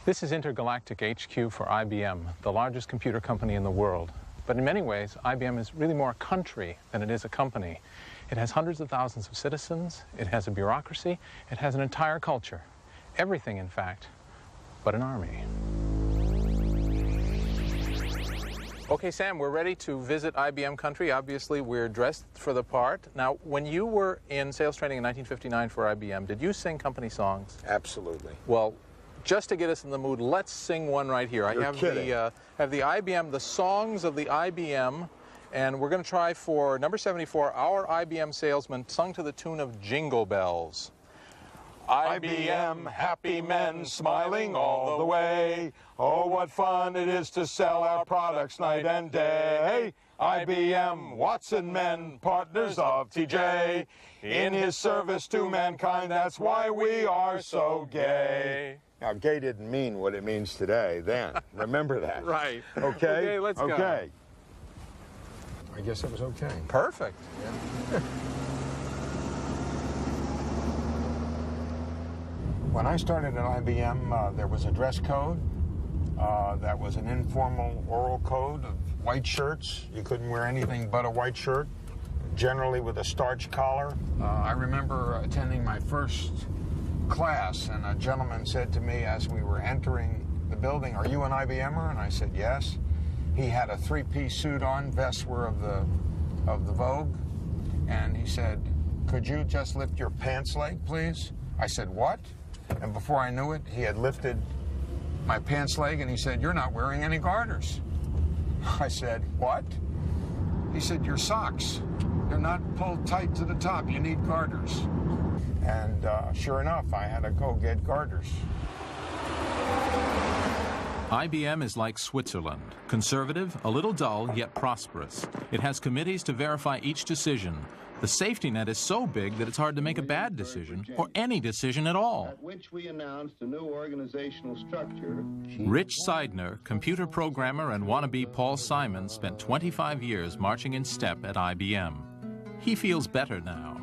This is Intergalactic HQ for IBM, the largest computer company in the world. But in many ways, IBM is really more a country than it is a company. It has hundreds of thousands of citizens, it has a bureaucracy, it has an entire culture. Everything, in fact, but an army. Okay, Sam, we're ready to visit IBM country. Obviously, we're dressed for the part. Now, when you were in sales training in 1959 for IBM, did you sing company songs? Absolutely. Well, just to get us in the mood, let's sing one right here. You're I have kidding. the IBM, the songs of the IBM, and we're going to try for number 74, Our IBM Salesman, sung to the tune of Jingle Bells. IBM, happy men, smiling all the way. Oh, what fun it is to sell our products night and day. IBM, Watson men, partners of TJ. In his service to mankind, that's why we are so gay. Now, gay didn't mean what it means today then. Remember that. Right. Okay? Okay, let's go. Okay. I guess that was okay. Perfect. Yeah. When I started at IBM, there was a dress code. That was an informal oral code of white shirts. You couldn't wear anything but a white shirt, generally with a starch collar. I remember attending my first class, and a gentleman said to me as we were entering the building, "Are you an IBMer?" And I said, "Yes." He had a three-piece suit on, vests were of the Vogue, and he said, "Could you just lift your pants leg, please?" I said, "What?" And before I knew it, he had lifted my pants leg, and he said, "You're not wearing any garters." I said, "What?" He said, "Your socks, they're not pulled tight to the top. You need garters." And sure enough, I had to go get garters. IBM is like Switzerland, conservative, a little dull, yet prosperous. It has committees to verify each decision. The safety net is so big that it's hard to make a bad decision, or any decision at all. At which we announced a new organizational structure. Rich Seidner, computer programmer and wannabe Paul Simon, spent 25 years marching in step at IBM. He feels better now.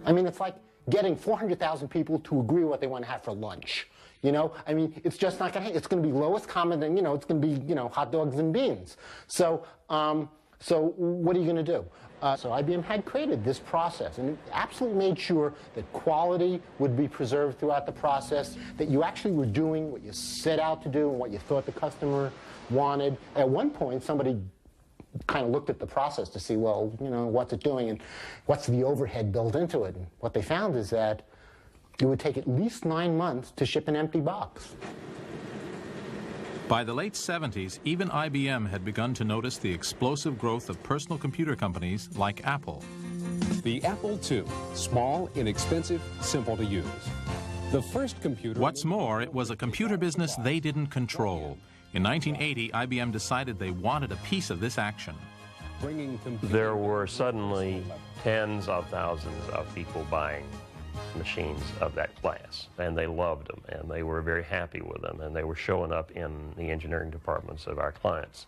I mean, it's like getting 400,000 people to agree what they want to have for lunch. You know, I mean, it's just not going to happen. It's going to be lowest common, and, you know, it's going to be, you know, hot dogs and beans. So what are you going to do? So IBM had created this process, and it absolutely made sure that quality would be preserved throughout the process, that you actually were doing what you set out to do and what you thought the customer wanted. At one point, somebody kind of looked at the process to see, well, you know, what's it doing and what's the overhead built into it. And what they found is that it would take at least 9 months to ship an empty box. By the late 70s, even IBM had begun to notice the explosive growth of personal computer companies like Apple. The Apple II, small, inexpensive, simple to use. The first computer... What's more, it was a computer business they didn't control. In 1980, IBM decided they wanted a piece of this action. There were suddenly tens of thousands of people buying machines of that class, and they loved them, and they were very happy with them, and they were showing up in the engineering departments of our clients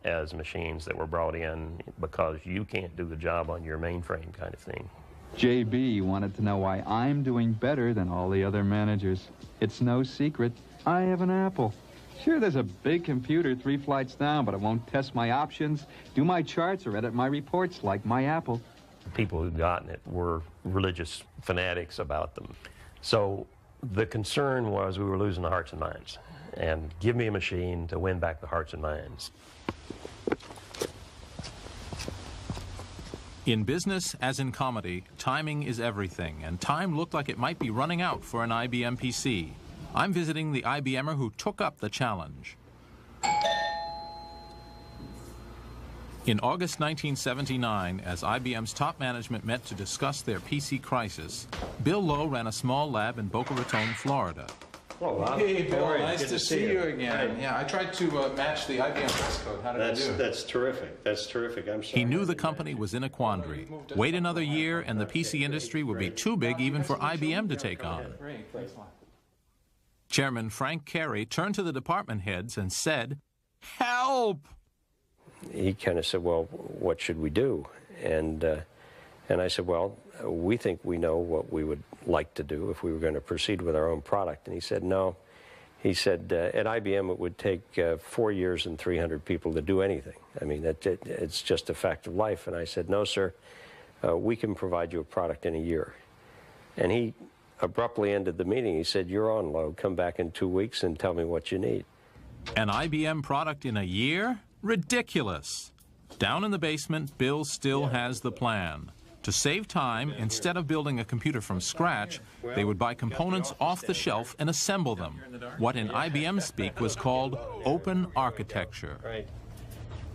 as machines that were brought in because you can't do the job on your mainframe kind of thing. JB wanted to know why I'm doing better than all the other managers. It's no secret. I have an Apple. Sure, there's a big computer 3 flights down, but it won't test my options, do my charts, or edit my reports like my Apple. People who'd gotten it were religious fanatics about them. So the concern was we were losing the hearts and minds. And give me a machine to win back the hearts and minds. In business, as in comedy, timing is everything, and time looked like it might be running out for an IBM PC. I'm visiting the IBMer who took up the challenge. In August 1979, as IBM's top management met to discuss their PC crisis, Bill Lowe ran a small lab in Boca Raton, Florida. Oh, wow. Hey, Bill, nice to see you again. Right. Yeah, I tried to match the IBM dress code. How did I do? That's terrific. That's terrific. I'm sorry. He knew the company was in a quandary. Wait another year, and the PC industry would be too big even for IBM to take on. Great, thanks a lot. Chairman Frank Carey turned to the department heads and said, "Help!" He kind of said, "Well, what should we do?" And I said, "Well, we think we know what we would like to do if we were going to proceed with our own product." And he said, "No." He said, "At IBM, it would take 4 years and 300 people to do anything. I mean, it's just a fact of life." And I said, "No, sir, we can provide you a product in a year." And he abruptly ended the meeting. He said, "You're on, Lowe. Come back in 2 weeks and tell me what you need." An IBM product in a year? Ridiculous. Down in the basement, Bill still has the plan. To save time, instead of building a computer from scratch, they would buy components off the shelf and assemble them. What in IBM speak was called open architecture.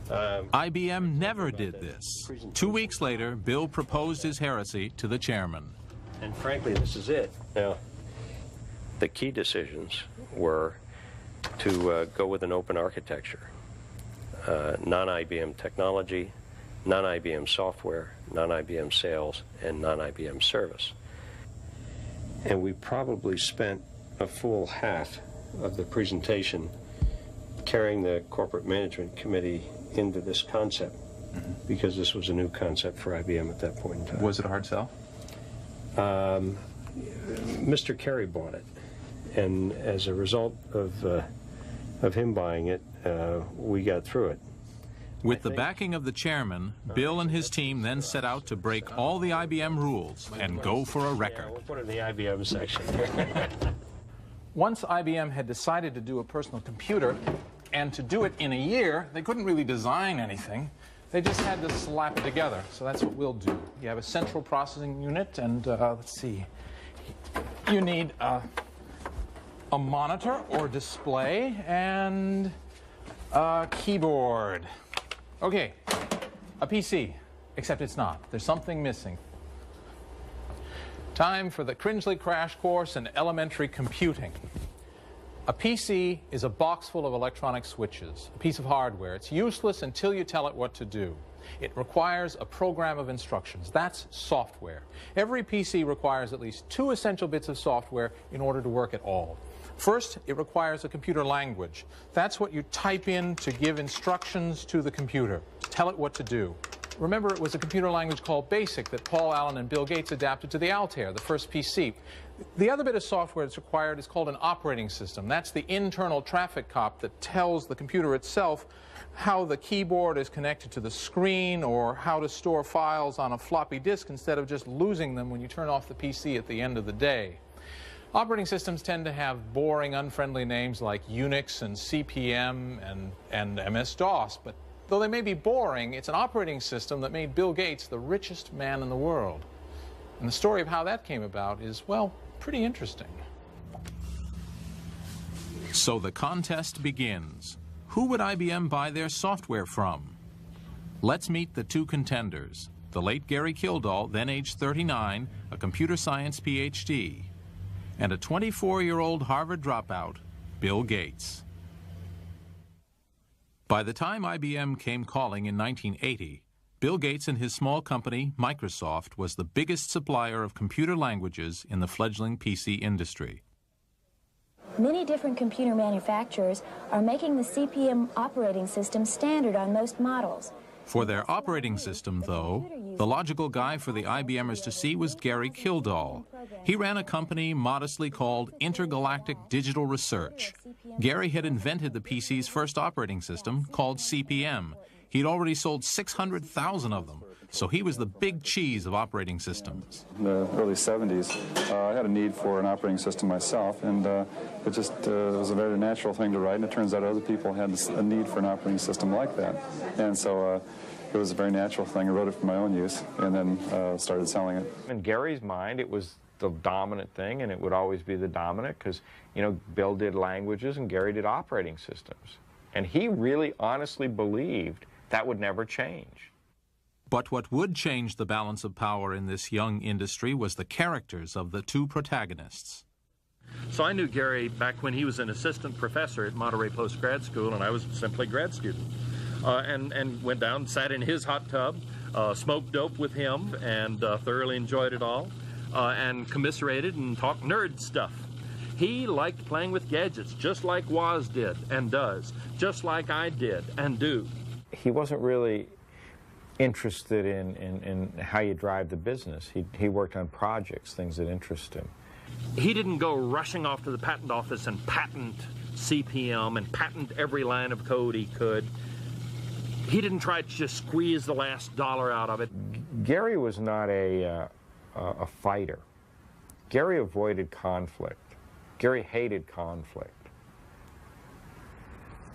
IBM never did this. 2 weeks later, Bill proposed his heresy to the chairman. And frankly, this is it. Now, the key decisions were to go with an open architecture. Non-IBM technology, non-IBM software, non-IBM sales, and non-IBM service. And we probably spent a full half of the presentation carrying the corporate management committee into this concept, because this was a new concept for IBM at that point in time. Was it a hard sell? Mr. Carey bought it, and as a result of him buying it, we got through it. With the backing of the chairman, Bill and his team then set out to break all the IBM rules and go for a record. We'll put it in the IBM section. Once IBM had decided to do a personal computer, and to do it in a year, they couldn't really design anything. They just had to slap it together. So that's what we'll do. You have a central processing unit, and let's see. You need a monitor or display and a keyboard. Okay, a PC, except it's not. There's something missing. Time for the Cringely crash course in elementary computing. A PC is a box full of electronic switches, a piece of hardware. It's useless until you tell it what to do. It requires a program of instructions. That's software. Every PC requires at least 2 essential bits of software in order to work at all. First, it requires a computer language. That's what you type in to give instructions to the computer, to tell it what to do. Remember, it was a computer language called BASIC that Paul Allen and Bill Gates adapted to the Altair, the first PC. The other bit of software that's required is called an operating system. That's the internal traffic cop that tells the computer itself how the keyboard is connected to the screen or how to store files on a floppy disk instead of just losing them when you turn off the PC at the end of the day. Operating systems tend to have boring, unfriendly names like Unix and CP/M and MS-DOS, but though they may be boring, it's an operating system that made Bill Gates the richest man in the world. And the story of how that came about is, well, pretty interesting. So the contest begins. Who would IBM buy their software from? Let's meet the 2 contenders. The late Gary Kildall, then age 39, a computer science PhD, and a 24-year-old Harvard dropout, Bill Gates. By the time IBM came calling in 1980, Bill Gates and his small company, Microsoft, was the biggest supplier of computer languages in the fledgling PC industry. Many different computer manufacturers are making the CP/M operating system standard on most models. For their operating system, though, the logical guy for the IBMers to see was Gary Kildall. He ran a company modestly called Intergalactic Digital Research. Gary had invented the PC's first operating system, called CP/M. He'd already sold 600,000 of them, so he was the big cheese of operating systems. In the early 70s, I had a need for an operating system myself, and it just was a very natural thing to write, and it turns out other people had a need for an operating system like that. And so it was a very natural thing. I wrote it for my own use, and then started selling it. In Gary's mind, it was the dominant thing, and it would always be the dominant because, you know, Bill did languages and Gary did operating systems. And he really honestly believed that would never change. But what would change the balance of power in this young industry was the characters of the 2 protagonists. So I knew Gary back when he was an assistant professor at Monterey Post Grad School, and I was simply grad student. And went down, sat in his hot tub, smoked dope with him, and thoroughly enjoyed it all, and commiserated and talked nerd stuff. He liked playing with gadgets, just like Woz did and does, just like I did and do. He wasn't really interested in how you drive the business. He worked on projects, things that interest him. He didn't go rushing off to the patent office and patent CP/M and patent every line of code he could. He didn't try to just squeeze the last dollar out of it. Gary was not a fighter. Gary avoided conflict. Gary hated conflict.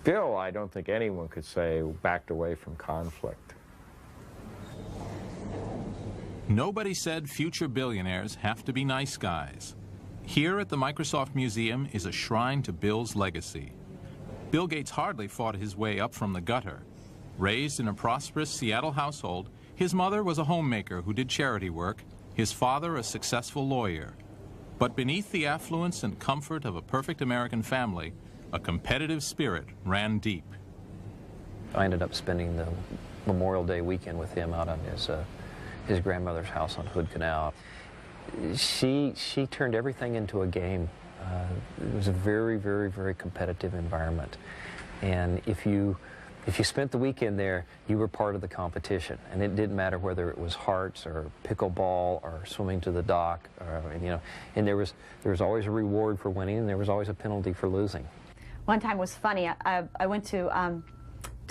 Bill, I don't think anyone could say, backed away from conflict. Nobody said future billionaires have to be nice guys. Here at the Microsoft Museum is a shrine to Bill's legacy. Bill Gates hardly fought his way up from the gutter. Raised in a prosperous Seattle household, his mother was a homemaker who did charity work, his father a successful lawyer. But beneath the affluence and comfort of a perfect American family, a competitive spirit ran deep. I ended up spending the Memorial Day weekend with him out on his grandmother's house on Hood Canal. She turned everything into a game. It was a very, very, very competitive environment. And if you spent the weekend there, you were part of the competition. And it didn't matter whether it was hearts or pickleball or swimming to the dock, and there was always a reward for winning and there was always a penalty for losing. One time was funny. I went to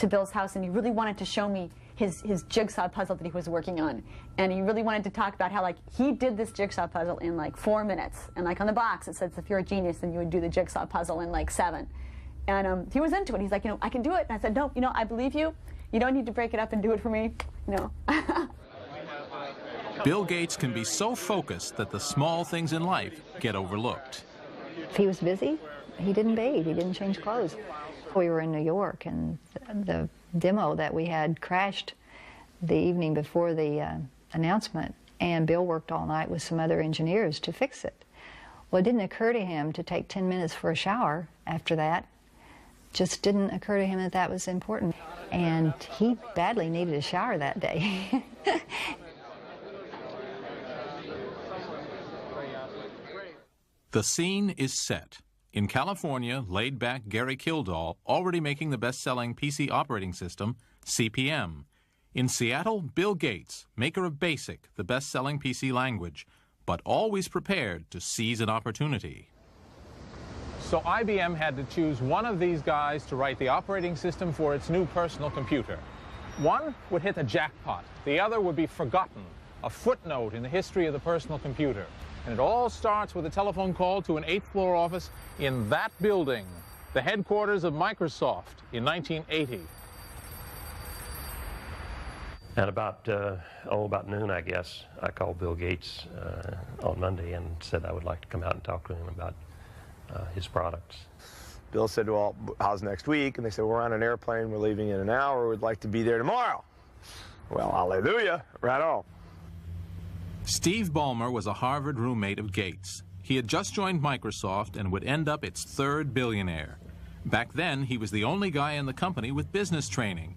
Bill's house and he really wanted to show me his jigsaw puzzle that he was working on. And he really wanted to talk about how, like, he did this jigsaw puzzle in, like, 4 minutes. And, like, on the box it says, if you're a genius, then you would do the jigsaw puzzle in, like, 7. And he was into it. He's like, I can do it. And I said, no, I believe you. You don't need to break it up and do it for me. Bill Gates can be so focused that the small things in life get overlooked. If he was busy, he didn't bathe, he didn't change clothes. We were in New York, and the demo that we had crashed the evening before the announcement, and Bill worked all night with some other engineers to fix it. Well, it didn't occur to him to take 10 minutes for a shower after that. Just didn't occur to him that that was important. And he badly needed a shower that day. The scene is set. In California, laid-back Gary Kildall, already making the best-selling PC operating system, CP/M. In Seattle, Bill Gates, maker of BASIC, the best-selling PC language, but always prepared to seize an opportunity. So IBM had to choose one of these guys to write the operating system for its new personal computer. One would hit the jackpot. The other would be forgotten, a footnote in the history of the personal computer. And it all starts with a telephone call to an 8th-floor office in that building, the headquarters of Microsoft, in 1980. At about noon, I guess, I called Bill Gates on Monday and said I would like to come out and talk to him about his products. Bill said, well, how's next week? And they said, we're on an airplane, we're leaving in an hour, we'd like to be there tomorrow. Well, hallelujah, right on. Steve Ballmer was a Harvard roommate of Gates. He had just joined Microsoft and would end up its 3rd billionaire. Back then, he was the only guy in the company with business training.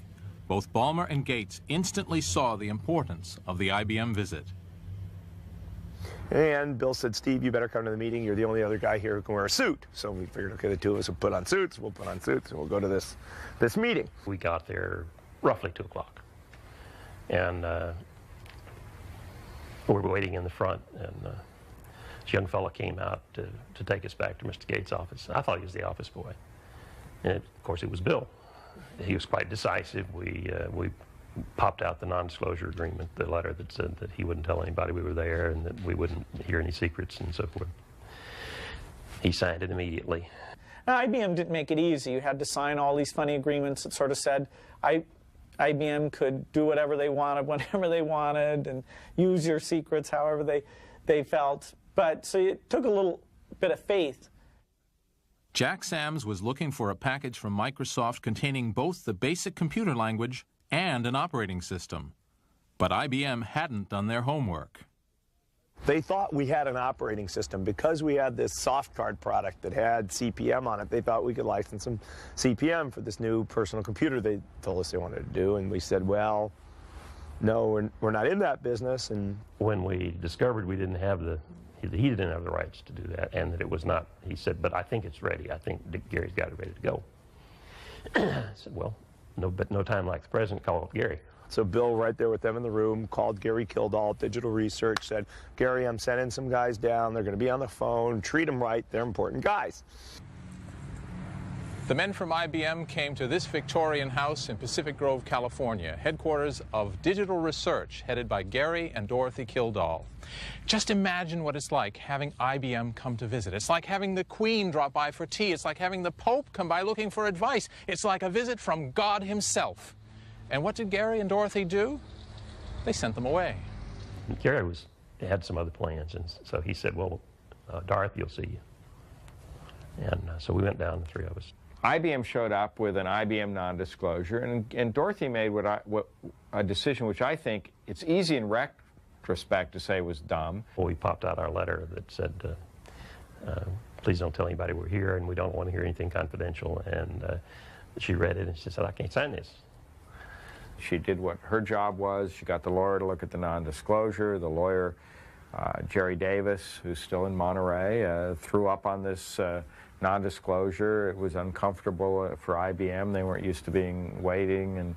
Both Ballmer and Gates instantly saw the importance of the IBM visit. And Bill said, Steve, you better come to the meeting. You're the only other guy here who can wear a suit. So we figured, okay, the two of us will put on suits. We'll put on suits, and we'll go to this meeting. We got there roughly 2 o'clock. And we were waiting in the front, and this young fellow came out to take us back to Mr. Gates' office. I thought he was the office boy. And of course, it was Bill. He was quite decisive. We popped out the non-disclosure agreement, the letter that said that he wouldn't tell anybody we were there and that we wouldn't hear any secrets and so forth. He signed it immediately. IBM didn't make it easy. You had to sign all these funny agreements that sort of said IBM could do whatever they wanted, whenever they wanted, and use your secrets however they felt. But so it took a little bit of faith. Jack Sams was looking for a package from Microsoft containing both the basic computer language and an operating system. But IBM hadn't done their homework. They thought we had an operating system. Because we had this soft card product that had CP/M on it, they thought we could license some CP/M for this new personal computer they told us they wanted to do. And we said, well, no, we're not in that business. And when we discovered we didn't have he didn't have the rights to do that, and that it was not, he said, but I think it's ready. I think Gary's got it ready to go. I said, well, no time like the present, call up Gary. So Bill, right there with them in the room, called Gary Kildall, Digital Research, said, Gary, I'm sending some guys down. They're going to be on the phone. Treat them right. They're important guys. The men from IBM came to this Victorian house in Pacific Grove, California, headquarters of Digital Research, headed by Gary and Dorothy Kildall. Just imagine what it's like having IBM come to visit. It's like having the Queen drop by for tea. It's like having the Pope come by looking for advice. It's like a visit from God himself. And what did Gary and Dorothy do? They sent them away. Gary had some other plans, and so he said, well, Dorothy will see you. And so we went down, the 3 of us. IBM showed up with an IBM non-disclosure, and Dorothy made a decision which I think it's easy in retrospect to say was dumb. Well, we popped out our letter that said, please don't tell anybody we're here, and we don't want to hear anything confidential. And she read it, and she said, I can't sign this. She did what her job was. She got the lawyer to look at the non-disclosure. The lawyer, Jerry Davis, who's still in Monterey, threw up on this non-disclosure. It was uncomfortable for IBM. They weren't used to waiting,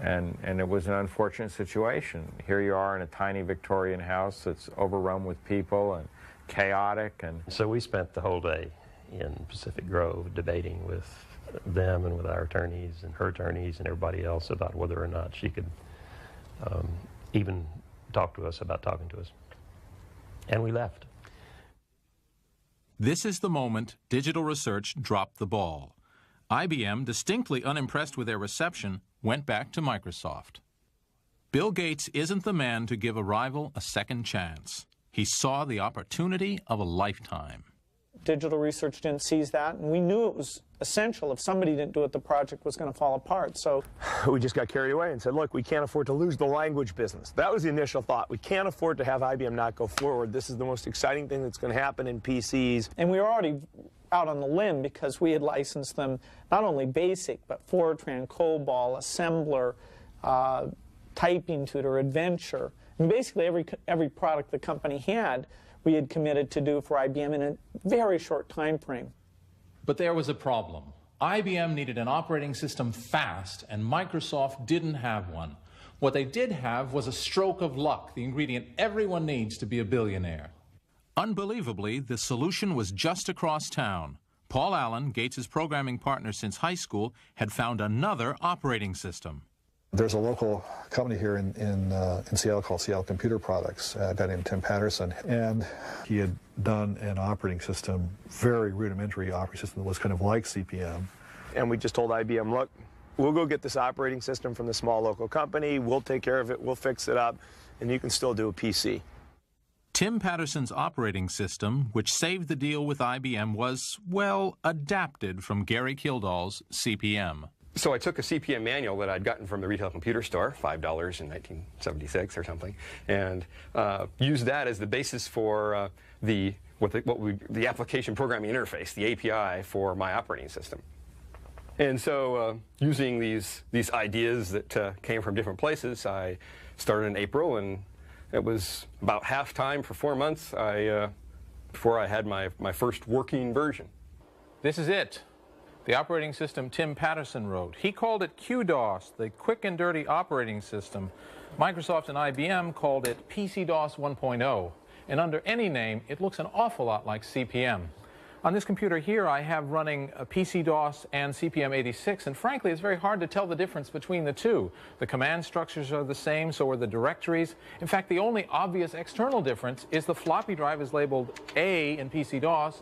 and it was an unfortunate situation. Here you are in a tiny Victorian house that's overrun with people and chaotic. And so we spent the whole day in Pacific Grove debating with them and with our attorneys and her attorneys and everybody else about whether or not she could even talk to us about talking to us. And we left. This is the moment Digital Research dropped the ball. IBM, distinctly unimpressed with their reception, went back to Microsoft. Bill Gates isn't the man to give a rival a second chance. He saw the opportunity of a lifetime. Digital Research didn't seize that, and we knew it was essential. If somebody didn't do it, the project was going to fall apart. So we just got carried away and said, look, we can't afford to lose the language business. That was the initial thought. We can't afford to have IBM not go forward. This is the most exciting thing that's going to happen in PCs. And we were already out on the limb because we had licensed them not only BASIC, but Fortran, COBOL, Assembler, Typing Tutor, Adventure. And basically every product the company had, we had committed to do for IBM in a very short time frame. But there was a problem. IBM needed an operating system fast, and Microsoft didn't have one. What they did have was a stroke of luck, the ingredient everyone needs to be a billionaire. Unbelievably, the solution was just across town. Paul Allen, Gates' programming partner since high school, had found another operating system. There's a local company here in Seattle called Seattle Computer Products, a guy named Tim Patterson, and he had done an operating system, very rudimentary operating system that was kind of like CP/M. And we just told IBM, look, we'll go get this operating system from the small local company, we'll take care of it, we'll fix it up, and you can still do a PC. Tim Patterson's operating system, which saved the deal with IBM, was, well, adapted from Gary Kildall's CP/M. So I took a CP/M manual that I'd gotten from the retail computer store, $5 in 1976 or something, and used that as the basis for the application programming interface, the API for my operating system. And so using these ideas that came from different places, I started in April, and it was about half time for 4 months before I had my first working version. This is it. The operating system Tim Patterson wrote. He called it QDOS, the quick and dirty operating system. Microsoft and IBM called it PC-DOS 1.0. And under any name, it looks an awful lot like CP/M. On this computer here, I have running a PC-DOS and CP/M86, and frankly, it's very hard to tell the difference between the two. The command structures are the same, so are the directories. In fact, the only obvious external difference is the floppy drive is labeled A in PC-DOS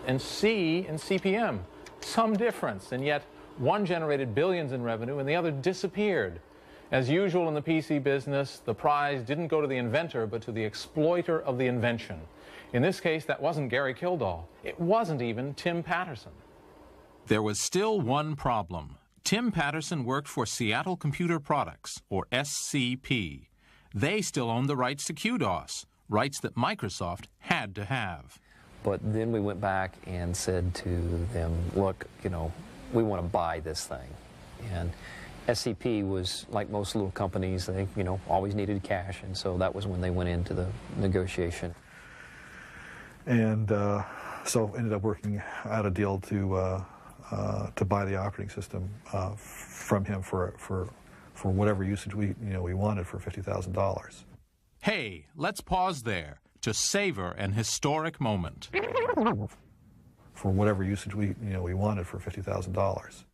and C in CP/M. Some difference, and yet one generated billions in revenue and the other disappeared. As usual in the PC business, the prize didn't go to the inventor, but to the exploiter of the invention. In this case, that wasn't Gary Kildall. It wasn't even Tim Patterson. There was still one problem. Tim Patterson worked for Seattle Computer Products, or SCP. They still owned the rights to QDOS, rights that Microsoft had to have. But then we went back and said to them, look, you know, we want to buy this thing. And SCP was, like most little companies, they, you know, always needed cash, and so that was when they went into the negotiation. And so ended up working out a deal to buy the operating system from him for whatever usage we wanted for $50,000. Hey, let's pause there to savor an historic moment. For whatever usage we wanted for $50,000.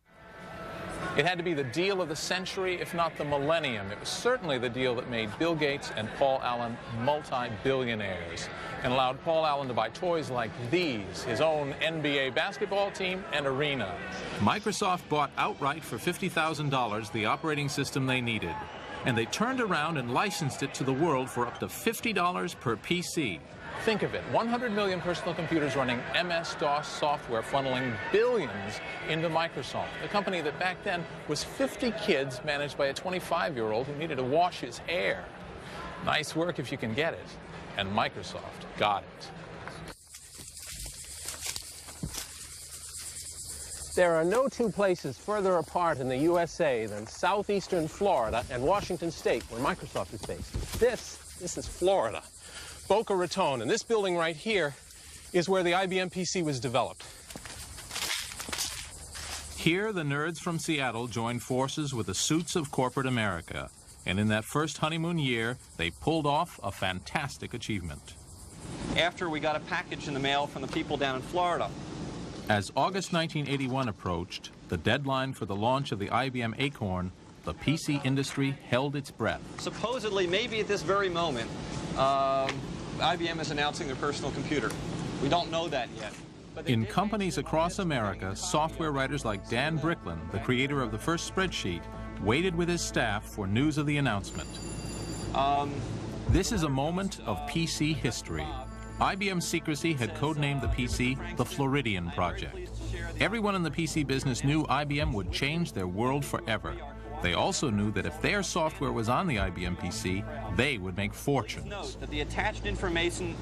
It had to be the deal of the century, if not the millennium. It was certainly the deal that made Bill Gates and Paul Allen multi-billionaires and allowed Paul Allen to buy toys like these, his own NBA basketball team and arena. Microsoft bought outright for $50,000 the operating system they needed, and they turned around and licensed it to the world for up to $50 per PC. Think of it, 100 million personal computers running MS-DOS software funneling billions into Microsoft, a company that back then was 50 kids managed by a 25-year-old who needed to wash his hair. Nice work if you can get it, and Microsoft got it. There are no two places further apart in the USA than southeastern Florida and Washington State, where Microsoft is based. This is Florida. Boca Raton, and this building right here is where the IBM PC was developed. Here, the nerds from Seattle joined forces with the suits of corporate America, and in that first honeymoon year, they pulled off a fantastic achievement. After we got a package in the mail from the people down in Florida, As August 1981 approached, the deadline for the launch of the IBM Acorn, the PC industry held its breath. Supposedly, maybe at this very moment, IBM is announcing their personal computer. We don't know that yet. In companies across America, software writers like Dan Bricklin, the creator of the first spreadsheet, waited with his staff for news of the announcement. This is a moment of PC history. IBM's secrecy had codenamed the PC the Floridian Project. Everyone in the PC business knew IBM would change their world forever. They also knew that if their software was on the IBM PC, they would make fortunes. Note that the attached information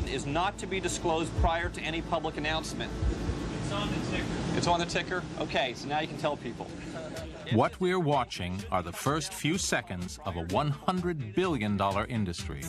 is not to be disclosed prior to any public announcement. It's on the ticker. It's on the ticker? Okay, so now you can tell people. What we're watching are the first few seconds of a $100 billion industry.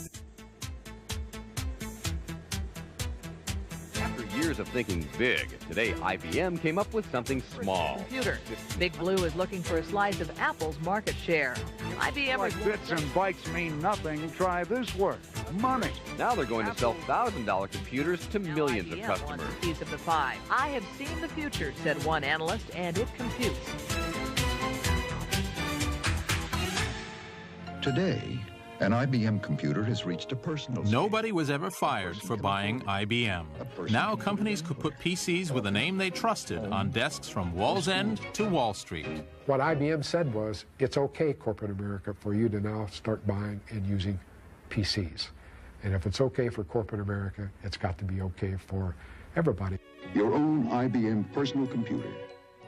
Years of thinking big, today IBM came up with something small. Computer. Big Blue is looking for a slice of Apple's market share. IBM like bits and bytes mean nothing. Try this word. Money. Now they're going to sell $1,000 computers to millions of customers. Wants a piece of the pie. I have seen the future, said one analyst, and it computes. Today, an IBM computer has reached a personal stage. Nobody was ever fired for buying IBM. Now companies could put PCs with a name they trusted on desks from Wall's End to Wall Street. What IBM said was, it's okay, corporate America, for you to now start buying and using PCs. And if it's okay for corporate America, it's got to be okay for everybody. Your own IBM personal computer.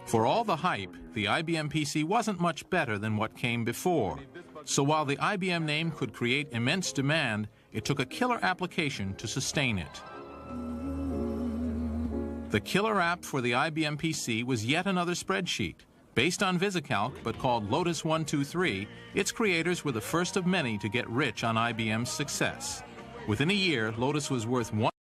For all the hype, the IBM PC wasn't much better than what came before. So while the IBM name could create immense demand, it took a killer application to sustain it. The killer app for the IBM PC was yet another spreadsheet. Based on VisiCalc, but called Lotus 123, its creators were the first of many to get rich on IBM's success. Within a year, Lotus was worth